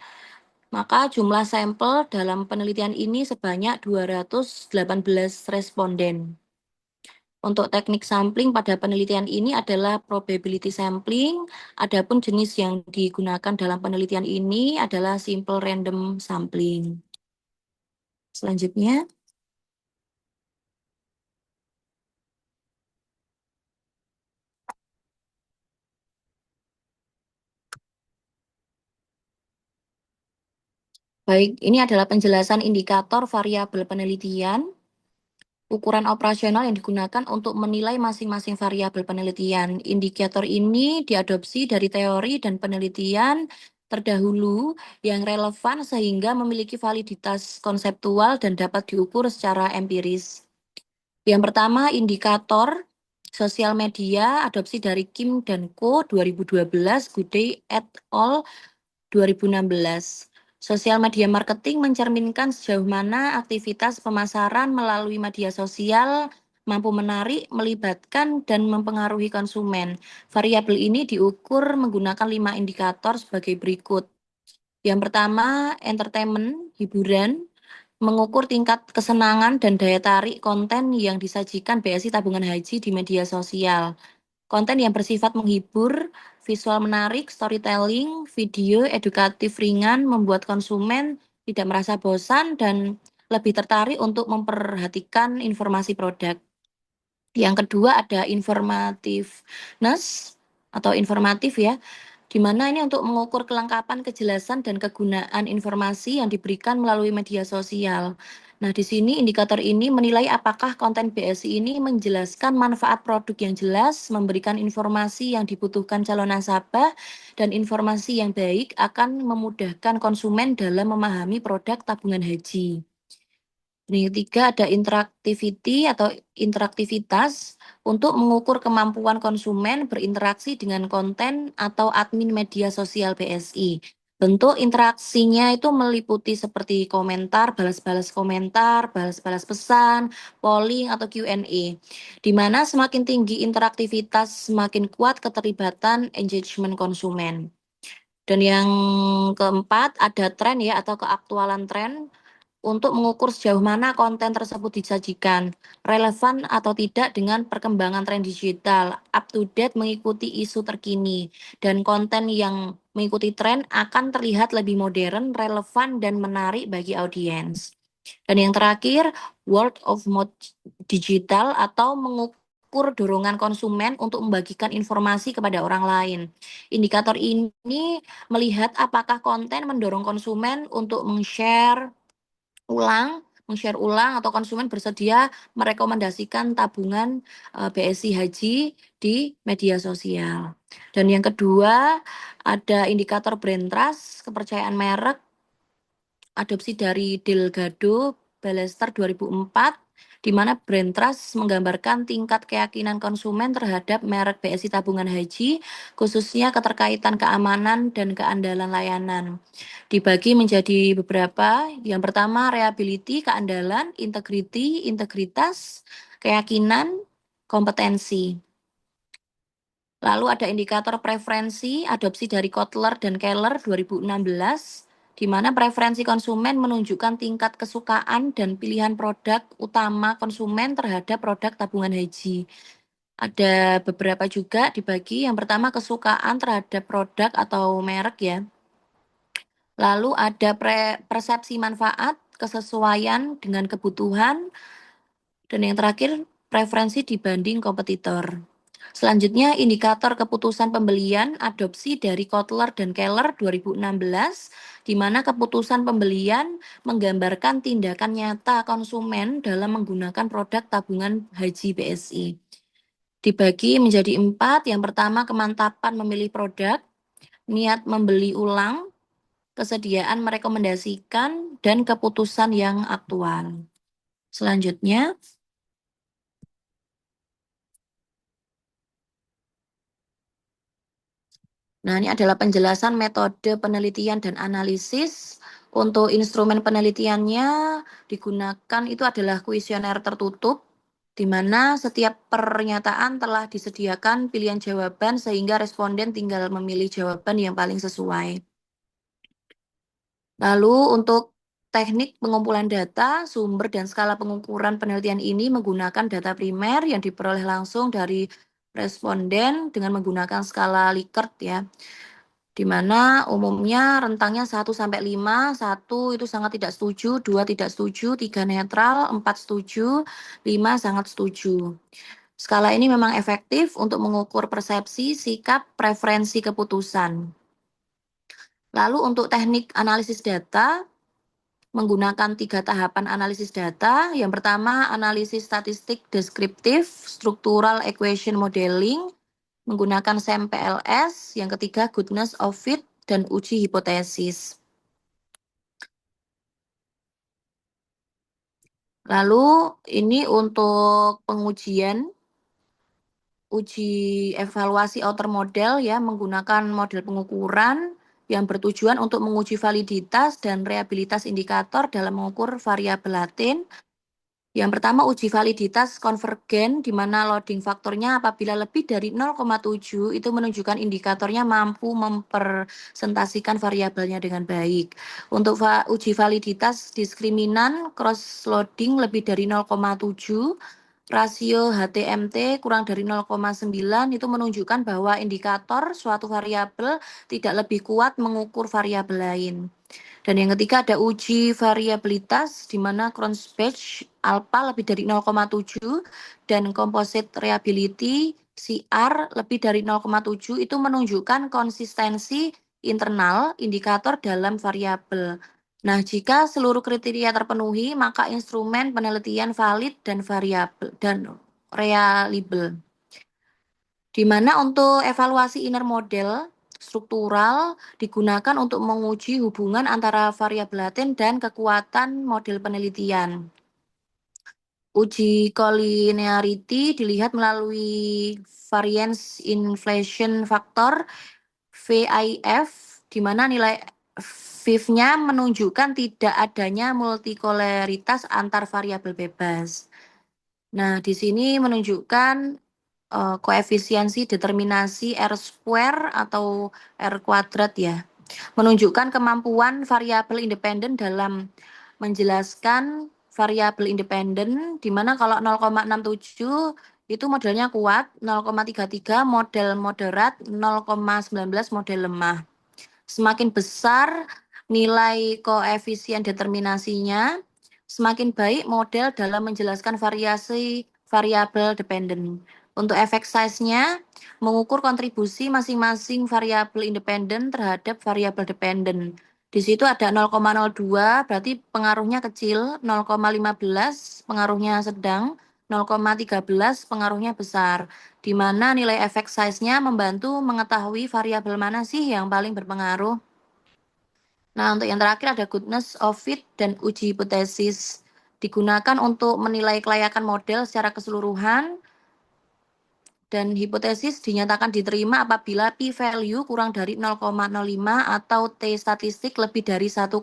Maka jumlah sampel dalam penelitian ini sebanyak 218 responden. Untuk teknik sampling pada penelitian ini adalah probability sampling, adapun jenis yang digunakan dalam penelitian ini adalah simple random sampling. Selanjutnya, baik, ini adalah penjelasan indikator variabel penelitian. Ukuran operasional yang digunakan untuk menilai masing-masing variabel penelitian. Indikator ini diadopsi dari teori dan penelitian terdahulu yang relevan sehingga memiliki validitas konseptual dan dapat diukur secara empiris. Yang pertama, indikator sosial media adopsi dari Kim dan Co. 2012, Goodey et al. 2016. Sosial media marketing mencerminkan sejauh mana aktivitas pemasaran melalui media sosial mampu menarik, melibatkan, dan mempengaruhi konsumen. Variabel ini diukur menggunakan 5 indikator sebagai berikut. Yang pertama, entertainment, hiburan, mengukur tingkat kesenangan dan daya tarik konten yang disajikan BSI Tabungan Haji di media sosial. Konten yang bersifat menghibur, visual menarik, storytelling, video edukatif ringan membuat konsumen tidak merasa bosan dan lebih tertarik untuk memperhatikan informasi produk. Yang kedua ada informativeness atau informatif ya, di mana ini untuk mengukur kelengkapan, kejelasan, dan kegunaan informasi yang diberikan melalui media sosial. Nah, di sini indikator ini menilai apakah konten BSI ini menjelaskan manfaat produk yang jelas, memberikan informasi yang dibutuhkan calon nasabah, dan informasi yang baik akan memudahkan konsumen dalam memahami produk tabungan haji. Yang ketiga ada interactivity atau interaktivitas untuk mengukur kemampuan konsumen berinteraksi dengan konten atau admin media sosial BSI. Bentuk interaksinya itu meliputi seperti komentar, balas-balas komentar, balas-balas pesan, polling atau Q&A. Di mana semakin tinggi interaktivitas, semakin kuat keterlibatan engagement konsumen. Dan yang keempat ada tren ya atau keaktualan tren untuk mengukur sejauh mana konten tersebut disajikan, relevan atau tidak dengan perkembangan tren digital, up to date mengikuti isu terkini, dan konten yang mengikuti tren akan terlihat lebih modern, relevan, dan menarik bagi audiens. Dan yang terakhir, word of mouth digital atau mengukur dorongan konsumen untuk membagikan informasi kepada orang lain. Indikator ini melihat apakah konten mendorong konsumen untuk meng-share ulang atau konsumen bersedia merekomendasikan tabungan BSI Haji di media sosial. Dan yang kedua, ada indikator brand trust, kepercayaan merek, adopsi dari Delgado Ballester 2004, di mana brand trust menggambarkan tingkat keyakinan konsumen terhadap merek BSI Tabungan Haji, khususnya keterkaitan keamanan dan keandalan layanan. Dibagi menjadi beberapa. Yang pertama, reliability, keandalan, integrity, integritas, keyakinan, kompetensi. Lalu ada indikator preferensi, adopsi dari Kotler dan Keller 2016, di mana preferensi konsumen menunjukkan tingkat kesukaan dan pilihan produk utama konsumen terhadap produk tabungan haji. Ada beberapa juga dibagi. Yang pertama, kesukaan terhadap produk atau merek ya. Lalu ada persepsi manfaat, kesesuaian dengan kebutuhan, dan yang terakhir preferensi dibanding kompetitor. Selanjutnya, indikator keputusan pembelian adopsi dari Kotler dan Keller 2016, di mana keputusan pembelian menggambarkan tindakan nyata konsumen dalam menggunakan produk tabungan haji BSI. Dibagi menjadi 4, yang pertama kemantapan memilih produk, niat membeli ulang, kesediaan merekomendasikan, dan keputusan yang aktual. Selanjutnya, nah, ini adalah penjelasan metode penelitian dan analisis. Untuk instrumen penelitiannya digunakan itu adalah kuesioner tertutup, di mana setiap pernyataan telah disediakan pilihan jawaban sehingga responden tinggal memilih jawaban yang paling sesuai. Lalu untuk teknik pengumpulan data, sumber dan skala pengukuran penelitian ini menggunakan data primer yang diperoleh langsung dari responden dengan menggunakan skala Likert ya. Di mana umumnya rentangnya 1 sampai 5, 1 itu sangat tidak setuju, 2 tidak setuju, 3 netral, 4 setuju, 5 sangat setuju. Skala ini memang efektif untuk mengukur persepsi, sikap, preferensi keputusan. Lalu untuk teknik analisis data, menggunakan 3 tahapan analisis data. Yang pertama, analisis statistik deskriptif, structural equation modeling, menggunakan SAM-PLS, yang ketiga goodness of fit, dan uji hipotesis. Lalu ini untuk pengujian, uji evaluasi outer model ya, menggunakan model pengukuran yang bertujuan untuk menguji validitas dan reliabilitas indikator dalam mengukur variabel latin. Yang pertama, uji validitas konvergen, di mana loading faktornya apabila lebih dari 0,7 itu menunjukkan indikatornya mampu mempresentasikan variabelnya dengan baik. Untuk uji validitas diskriminan cross loading lebih dari 0,7, rasio HTMT kurang dari 0,9 itu menunjukkan bahwa indikator suatu variabel tidak lebih kuat mengukur variabel lain. Dan yang ketiga ada uji variabilitas di mana Cronspach alpha lebih dari 0,7 dan composite reliability CR lebih dari 0,7 itu menunjukkan konsistensi internal indikator dalam variabel. Nah, jika seluruh kriteria terpenuhi, maka instrumen penelitian valid dan variabel dan reliable. Di mana untuk evaluasi inner model struktural digunakan untuk menguji hubungan antara variabel laten dan kekuatan model penelitian. Uji collinearity dilihat melalui variance inflation factor VIF, di mana nilai VIF-nya menunjukkan tidak adanya multikolaritas antar variabel bebas. Nah, di sini menunjukkan koefisiensi determinasi R square atau R kuadrat ya, menunjukkan kemampuan variabel independen dalam menjelaskan variabel independen, di mana kalau 0,67 itu modelnya kuat, 0,33 model moderat, 0,19 model lemah. Semakin besar nilai koefisien determinasinya, semakin baik model dalam menjelaskan variasi variabel dependen. Untuk effect size-nya, mengukur kontribusi masing-masing variabel independen terhadap variabel dependen. Di situ ada 0,02, berarti pengaruhnya kecil, 0,15 pengaruhnya sedang, 0,13 pengaruhnya besar, di mana nilai effect size-nya membantu mengetahui variabel mana sih yang paling berpengaruh. Nah, untuk yang terakhir ada goodness of fit dan uji hipotesis. Digunakan untuk menilai kelayakan model secara keseluruhan, dan hipotesis dinyatakan diterima apabila p-value kurang dari 0,05 atau t statistik lebih dari 1,96.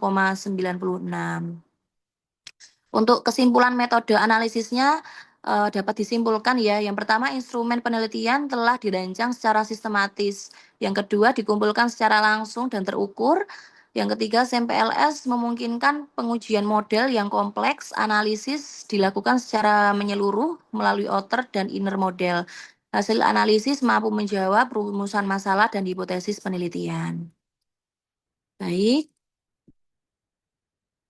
Untuk kesimpulan metode analisisnya dapat disimpulkan ya. Yang pertama, instrumen penelitian telah dirancang secara sistematis. Yang kedua, dikumpulkan secara langsung dan terukur. Yang ketiga, SAM-PLS memungkinkan pengujian model yang kompleks, analisis dilakukan secara menyeluruh melalui outer dan inner model. Hasil analisis mampu menjawab rumusan masalah dan hipotesis penelitian. Baik,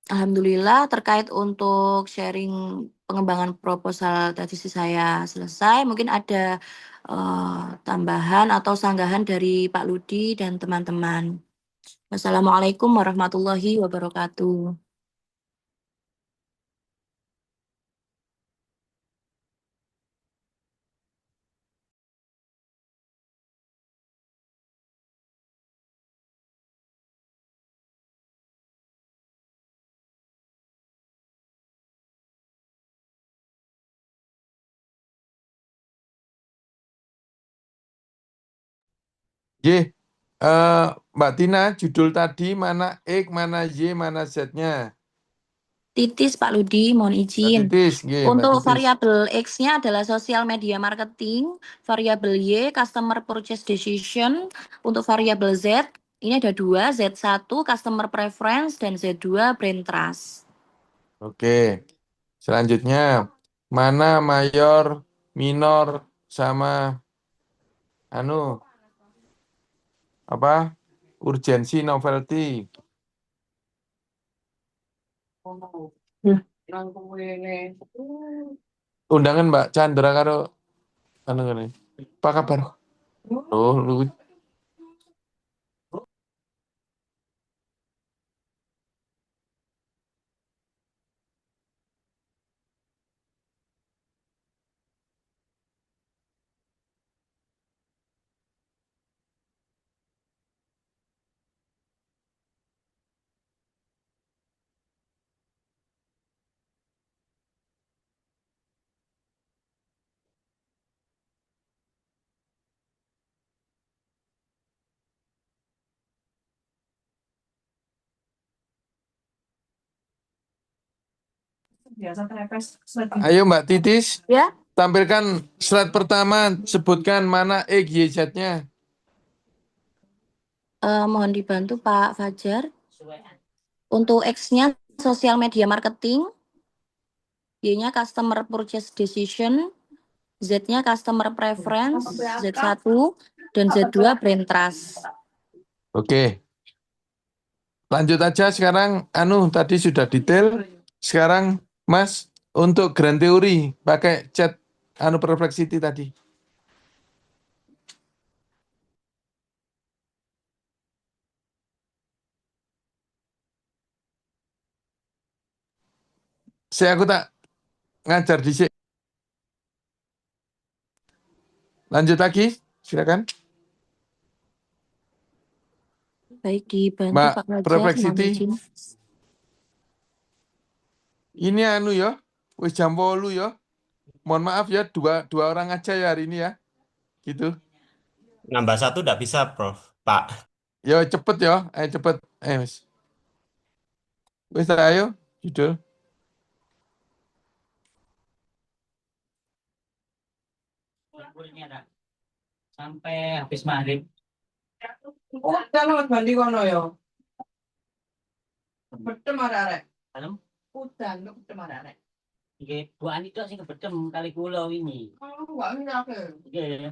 Alhamdulillah terkait untuk sharing pengembangan proposal tadi sih saya selesai. Mungkin ada tambahan atau sanggahan dari Pak Ludi dan teman-teman. Wassalamualaikum warahmatullahi wabarakatuh. Y, Mbak Tina, judul tadi mana X, mana Y, mana Z-nya? Titis Pak Ludi, mohon Mbak izin. Titis, Y, Mbak Untuk Titis. variabel X-nya adalah sosial media marketing, variabel Y customer purchase decision, untuk variabel Z ini ada dua, Z1 customer preference dan Z2 brand trust. Oke, selanjutnya mana mayor, minor, sama apa urgensi, novelty. Nang kuwene. Undangan Mbak Chandra karo ngene. Apa kabar? Oh, lu Biasa trepes. Ayo Mbak Titis, Ya, tampilkan slide pertama, sebutkan mana X, Y, Z-nya. mohon dibantu Pak Fajar. Untuk X-nya sosial media marketing, Y-nya customer purchase decision, Z-nya customer preference, Z1 dan Z2 brand trust. Oke. Lanjut aja sekarang, tadi sudah detail. Sekarang Mas, untuk grand teori pakai chat Perplexity tadi. Aku tak ngajar di sini. Lanjut lagi, silakan. Baik, dibantu Mbak Pak Fajar, mohon Perplexity. izin. Ini ya, wis jam 8 ya. Mohon maaf ya, dua orang aja ya hari ini ya. Gitu. Nambah satu tidak bisa, Prof. Pak. Ya cepet ya, cepet. Wis. Wis ayo, judul. Sampai habis maghrib. Udah lewat bandi kono ya. Betem arek-arek. Malam, Udan lu betem arek-arek. nggih, Bu Ani tok sing kebedem kali kula wingi. Oh, enggak minyak. Nggih.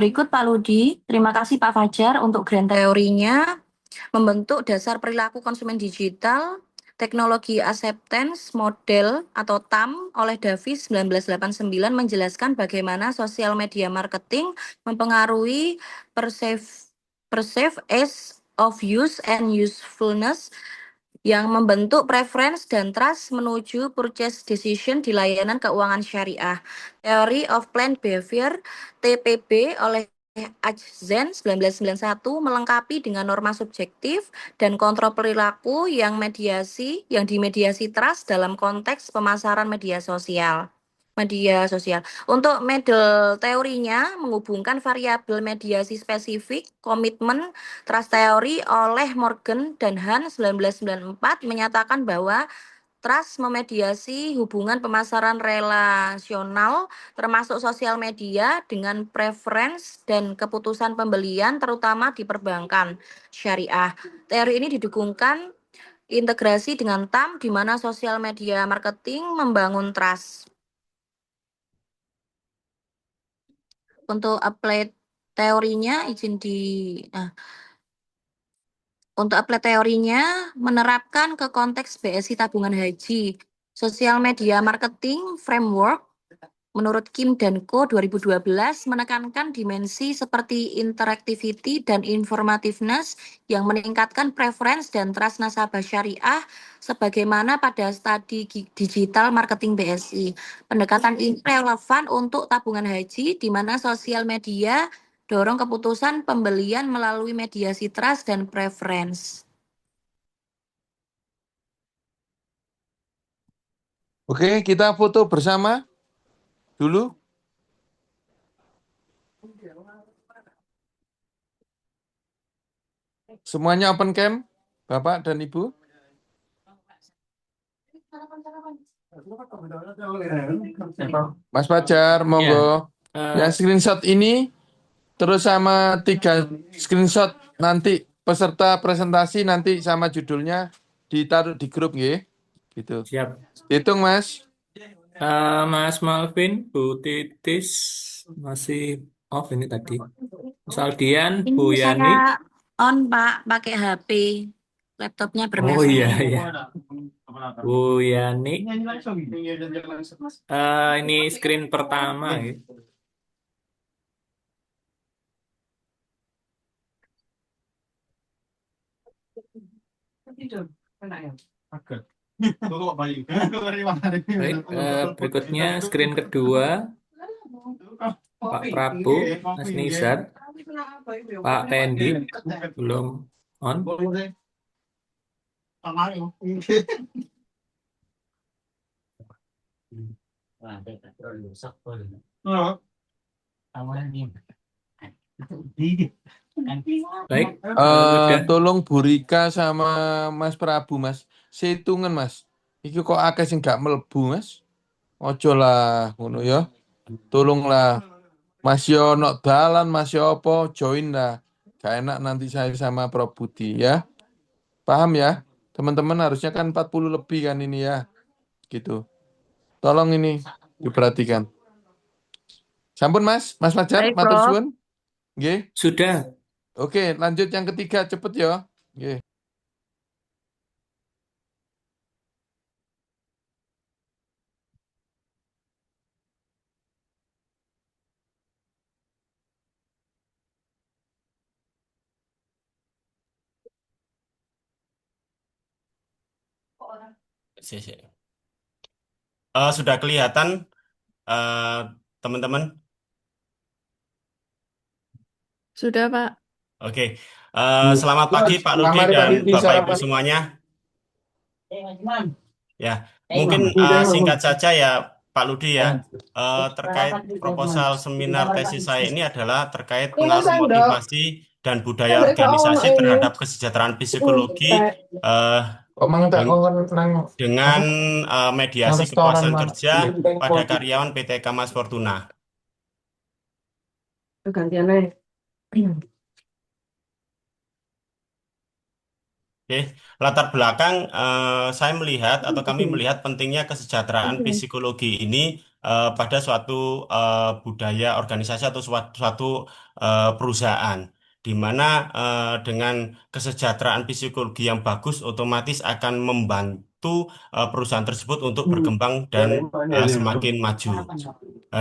Berikut Pak Ludi, terima kasih Pak Fajar untuk grand teorinya, membentuk dasar perilaku konsumen digital, teknologi acceptance model atau TAM oleh Davis 1989 menjelaskan bagaimana sosial media marketing mempengaruhi perceive ease of use and usefulness yang membentuk preference dan trust menuju purchase decision di layanan keuangan syariah. Theory of Planned Behavior TPB oleh Achtzen 1991 melengkapi dengan norma subjektif dan kontrol perilaku yang dimediasi trust dalam konteks pemasaran media sosial. Untuk model teorinya menghubungkan variabel mediasi spesifik, komitmen, trust theory oleh Morgan dan Han 1994 menyatakan bahwa trust memediasi hubungan pemasaran relasional termasuk sosial media dengan preference dan keputusan pembelian terutama di perbankan syariah. Teori ini didukungkan integrasi dengan TAM di mana sosial media marketing membangun trust. Untuk apply teorinya untuk apply teorinya menerapkan ke konteks BSI tabungan haji. Sosial media marketing framework menurut Kim dan Co 2012 menekankan dimensi seperti interactivity dan informativeness yang meningkatkan preference dan trust nasabah syariah sebagaimana pada studi digital marketing BSI. Pendekatan ini relevan untuk tabungan haji di mana sosial media dorong keputusan pembelian melalui mediasi trust dan preference. Oke, kita foto bersama dulu. Semuanya open cam, Bapak dan Ibu. Mas Fajar, monggo. Ya, Yang screenshot ini terus sama 3 screenshot nanti peserta presentasi nanti sama judulnya ditaruh di grup nggih. Gitu. siap. Hitung, Mas. Mas Malvin, Bu Titis masih off ini tadi. Mas Aldian, Ini Bu saya Yani. on Pak, pakai HP. Laptopnya Oh bermasalah. iya, iya. Bu Yani. Ini screen pertama ya. Baik, berikutnya screen kedua. Pak Prabu, Mas Nizar, Pak Tendi, belum on. Baik, udah. Tolong Bu Rika sama Mas Prabu, Mas. Sehitungan, Mas. Iki kok akeh sing gak mlebu, Mas. Ojo lah ngono ya. Tolonglah. Mas yo nok dalan, Mas yo apa join lah. Gak enak nanti saya sama Prof Budi ya. Paham ya? Teman-teman harusnya kan 40 lebih kan ini ya. Gitu. Tolong ini diperhatikan. Sampun, Mas. Mas Fajar, Baik, matur Prof. suwun. Nggih. Sudah. Oke, lanjut yang ketiga cepet ya. Nggih. Sudah kelihatan teman-teman? Sudah, Pak. Oke. Selamat pagi Pak Rudi Kamari Pak dan Rudi, Bapak Ibu sarapan. semuanya. Ya, mungkin singkat saja ya Pak Ludi ya. Terkait proposal seminar tesis saya ini adalah terkait pengaruh motivasi dan budaya organisasi terhadap kesejahteraan psikologi Kok mang tak nang dengan mediasi restoran kepuasan mana? kerja pada karyawan PT Kamas Fortuna. Gantiannya. Oke, latar belakang saya melihat atau kami melihat pentingnya kesejahteraan psikologi ini pada suatu budaya organisasi atau suatu perusahaan, di mana dengan kesejahteraan psikologi yang bagus otomatis akan membantu perusahaan tersebut untuk berkembang dan semakin maju.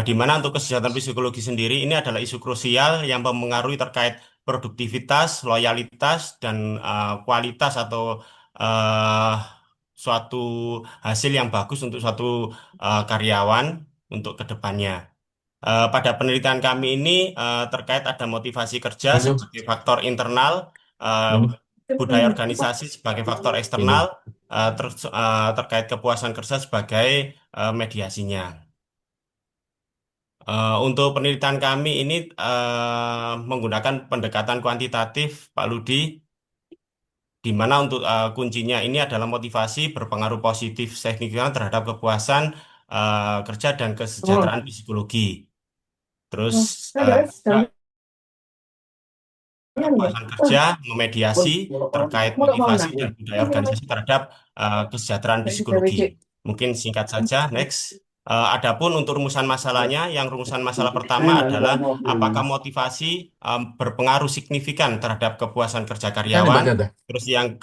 Di mana untuk kesejahteraan psikologi sendiri ini adalah isu krusial yang mempengaruhi terkait produktivitas, loyalitas, dan kualitas atau eh, suatu hasil yang bagus untuk suatu karyawan untuk kedepannya. Pada penelitian kami ini terkait ada motivasi kerja sebagai faktor internal, budaya organisasi sebagai faktor eksternal, terkait kepuasan kerja sebagai mediasinya. Untuk penelitian kami ini menggunakan pendekatan kuantitatif, Pak Ludi, di mana untuk kuncinya ini adalah motivasi berpengaruh positif signifikan terhadap kepuasan kerja dan kesejahteraan psikologi. Terus juga kepuasan kerja memediasi terkait motivasi dan budaya organisasi terhadap kesejahteraan psikologi. Mungkin singkat saja, next. Adapun untuk rumusan masalahnya, yang rumusan masalah pertama adalah apakah motivasi berpengaruh signifikan terhadap kepuasan kerja karyawan. Terus yang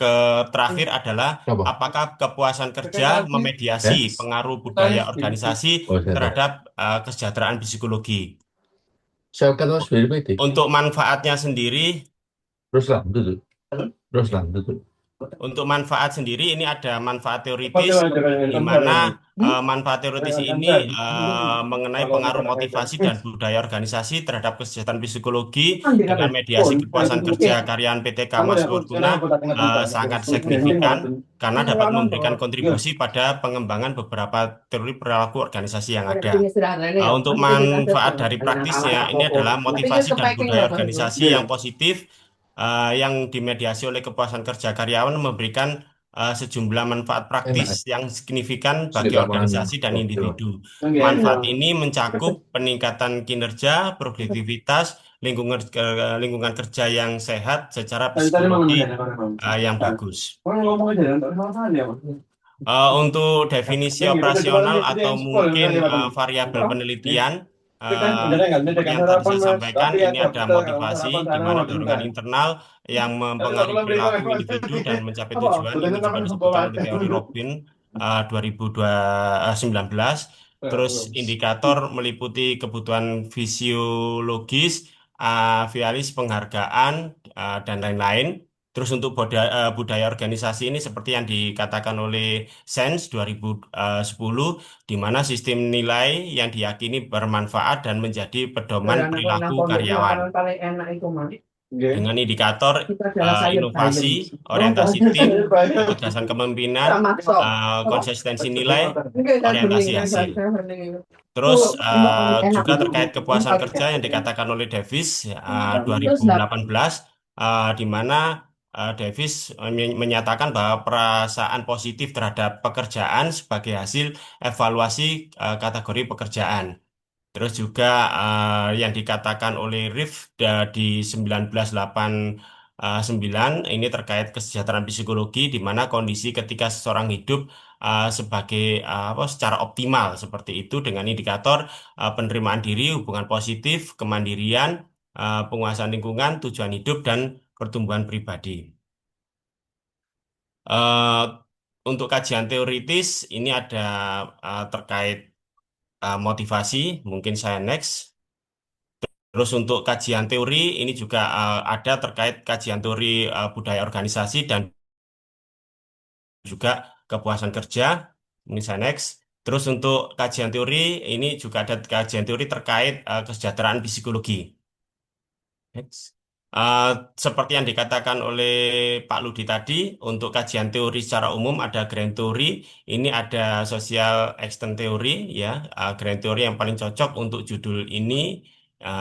terakhir adalah apakah kepuasan kerja memediasi pengaruh budaya organisasi terhadap kesejahteraan psikologi. Untuk manfaatnya sendiri, untuk manfaat sendiri ini ada manfaat teoritis di mana manfaat teoritis ini mengenai pengaruh motivasi dan budaya organisasi terhadap kesejahteraan psikologi dengan mediasi kepuasan kerja karyawan PT Kamos Fortuna sangat signifikan karena dapat memberikan kontribusi pada pengembangan beberapa teori perilaku organisasi yang ada. Untuk manfaat dari praktisnya ini adalah motivasi dan budaya organisasi yang positif yang dimediasi oleh kepuasan kerja karyawan memberikan sejumlah manfaat praktis yang signifikan bagi organisasi dan individu. Manfaat ini mencakup peningkatan kinerja, produktivitas, lingkungan kerja yang sehat secara psikologi yang bagus. Untuk definisi operasional atau mungkin variabel penelitian, seperti yang tadi saya sampaikan, ini ada motivasi di mana dorongan internal yang mempengaruhi perilaku individu dan mencapai tujuan. Ini juga disebutkan oleh teori Robin 2019. Terus indikator meliputi kebutuhan fisiologis, avialis, penghargaan, dan lain-lain. Terus untuk budaya organisasi ini seperti yang dikatakan oleh Sens 2010, di mana sistem nilai yang diyakini bermanfaat dan menjadi pedoman perilaku karyawan. Dengan indikator inovasi, orientasi tim, kecerdasan kepemimpinan, konsistensi nilai, orientasi hasil. Terus juga terkait kepuasan kerja yang dikatakan oleh Davis 2018, di mana Davis menyatakan bahwa perasaan positif terhadap pekerjaan sebagai hasil evaluasi kategori pekerjaan. Terus juga yang dikatakan oleh Riff di 1989 ini terkait kesejahteraan psikologi di mana kondisi ketika seseorang hidup sebagai secara optimal seperti itu dengan indikator penerimaan diri, hubungan positif, kemandirian, penguasaan lingkungan, tujuan hidup dan pertumbuhan pribadi. Untuk kajian teoritis ini ada terkait motivasi, mungkin saya next. Terus untuk kajian teori ini juga ada terkait kajian teori budaya organisasi dan juga kepuasan kerja, ini saya next. Terus untuk kajian teori ini juga ada kajian teori terkait kesejahteraan psikologi. Next. Seperti yang dikatakan oleh Pak Ludi tadi, untuk kajian teori secara umum ada grand theory, ini ada social extent theory, ya. Grand theory yang paling cocok untuk judul ini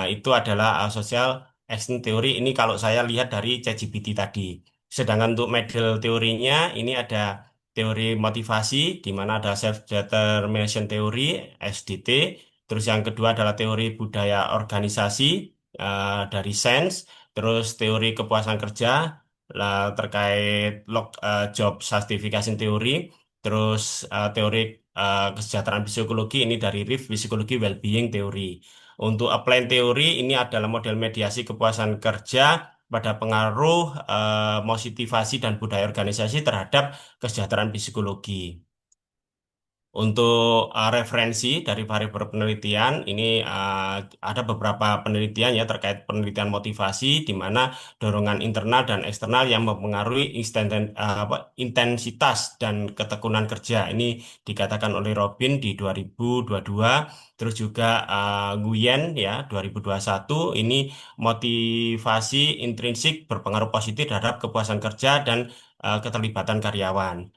itu adalah social extent theory. Ini kalau saya lihat dari ChatGPT tadi. Sedangkan untuk model teorinya ini ada teori motivasi, di mana ada self determination theory (SDT). Terus yang kedua adalah teori budaya organisasi dari Sense. Terus teori kepuasan kerja terkait job satisfaction theory, terus teori kesejahteraan psikologi ini dari RIF Psychology Wellbeing Theory. Untuk applied teori ini adalah model mediasi kepuasan kerja pada pengaruh motivasi dan budaya organisasi terhadap kesejahteraan psikologi. Untuk referensi dari variabel penelitian, ini ada beberapa penelitian ya terkait penelitian motivasi di mana dorongan internal dan eksternal yang mempengaruhi intensitas dan ketekunan kerja. Ini dikatakan oleh Robin di 2022, terus juga Nguyen ya 2021. Ini motivasi intrinsik berpengaruh positif terhadap kepuasan kerja dan keterlibatan karyawan.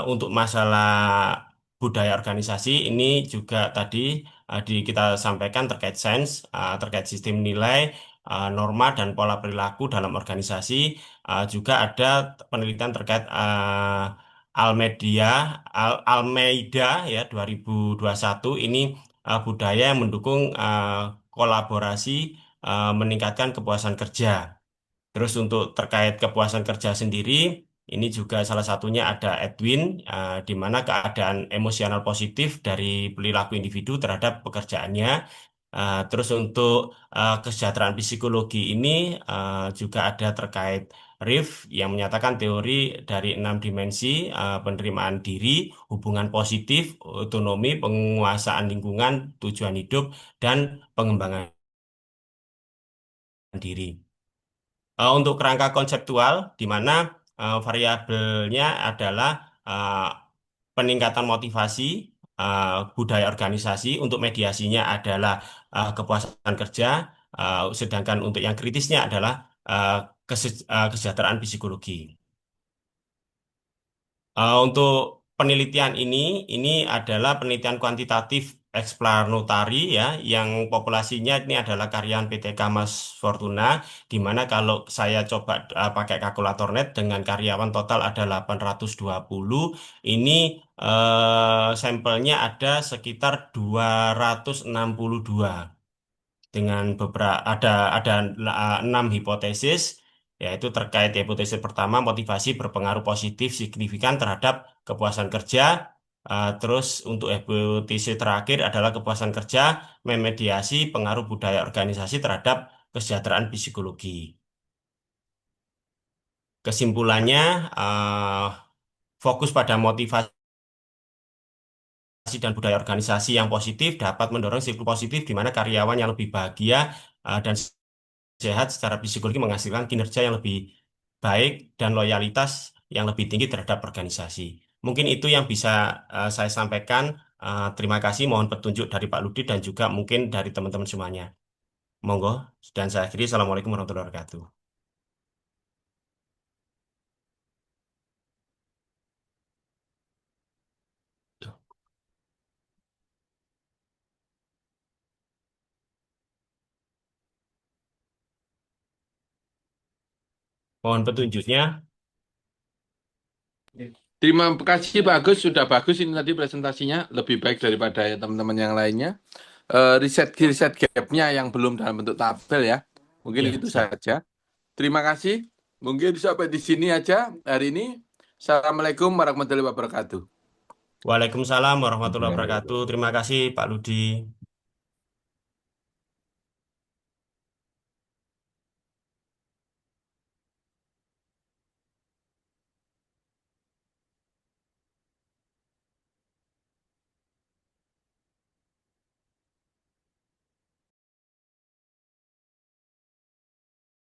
Untuk masalah budaya organisasi ini juga tadi kita sampaikan terkait sains, terkait sistem nilai, norma dan pola perilaku dalam organisasi. Juga ada penelitian terkait Almeida, Almeida ya 2021 ini budaya yang mendukung kolaborasi meningkatkan kepuasan kerja. Terus untuk terkait kepuasan kerja sendiri, ini juga salah satunya ada Edwin, di mana keadaan emosional positif dari perilaku individu terhadap pekerjaannya. Terus untuk kesejahteraan psikologi ini juga ada terkait RIF yang menyatakan teori dari 6 dimensi penerimaan diri, hubungan positif, otonomi, penguasaan lingkungan, tujuan hidup, dan pengembangan diri. Untuk kerangka konseptual, di mana variabelnya adalah eh, peningkatan motivasi, budaya organisasi, untuk mediasinya adalah kepuasan kerja, sedangkan untuk yang kritisnya adalah eh, kesejahteraan psikologi. Untuk penelitian ini adalah penelitian kuantitatif eksplanotari ya, yang populasinya ini adalah karyan PT Kamas Fortuna, di mana kalau saya coba pakai kalkulator net dengan karyawan total ada 820, ini sampelnya ada sekitar 262 dengan beberapa ada 6 hipotesis, yaitu terkait hipotesis pertama, motivasi berpengaruh positif signifikan terhadap kepuasan kerja. Terus untuk hipotesis terakhir adalah kepuasan kerja memediasi pengaruh budaya organisasi terhadap kesejahteraan psikologi. Kesimpulannya, fokus pada motivasi dan budaya organisasi yang positif dapat mendorong siklus positif di mana karyawan yang lebih bahagia dan sehat secara psikologi menghasilkan kinerja yang lebih baik dan loyalitas yang lebih tinggi terhadap organisasi. Mungkin itu yang bisa saya sampaikan. Terima kasih, mohon petunjuk dari Pak Ludi dan juga mungkin dari teman-teman semuanya. Monggo, dan saya akhiri. Assalamualaikum warahmatullahi wabarakatuh. Mohon petunjuknya. Terima kasih Pak Agus, sudah bagus ini tadi presentasinya, lebih baik daripada ya, teman-teman yang lainnya. Riset gapnya yang belum dalam bentuk tabel ya, mungkin Ya, itu siap. saja. Terima kasih, mungkin sampai di sini aja hari ini. Assalamualaikum warahmatullahi wabarakatuh. Waalaikumsalam warahmatullahi wabarakatuh. Terima kasih Pak Ludi.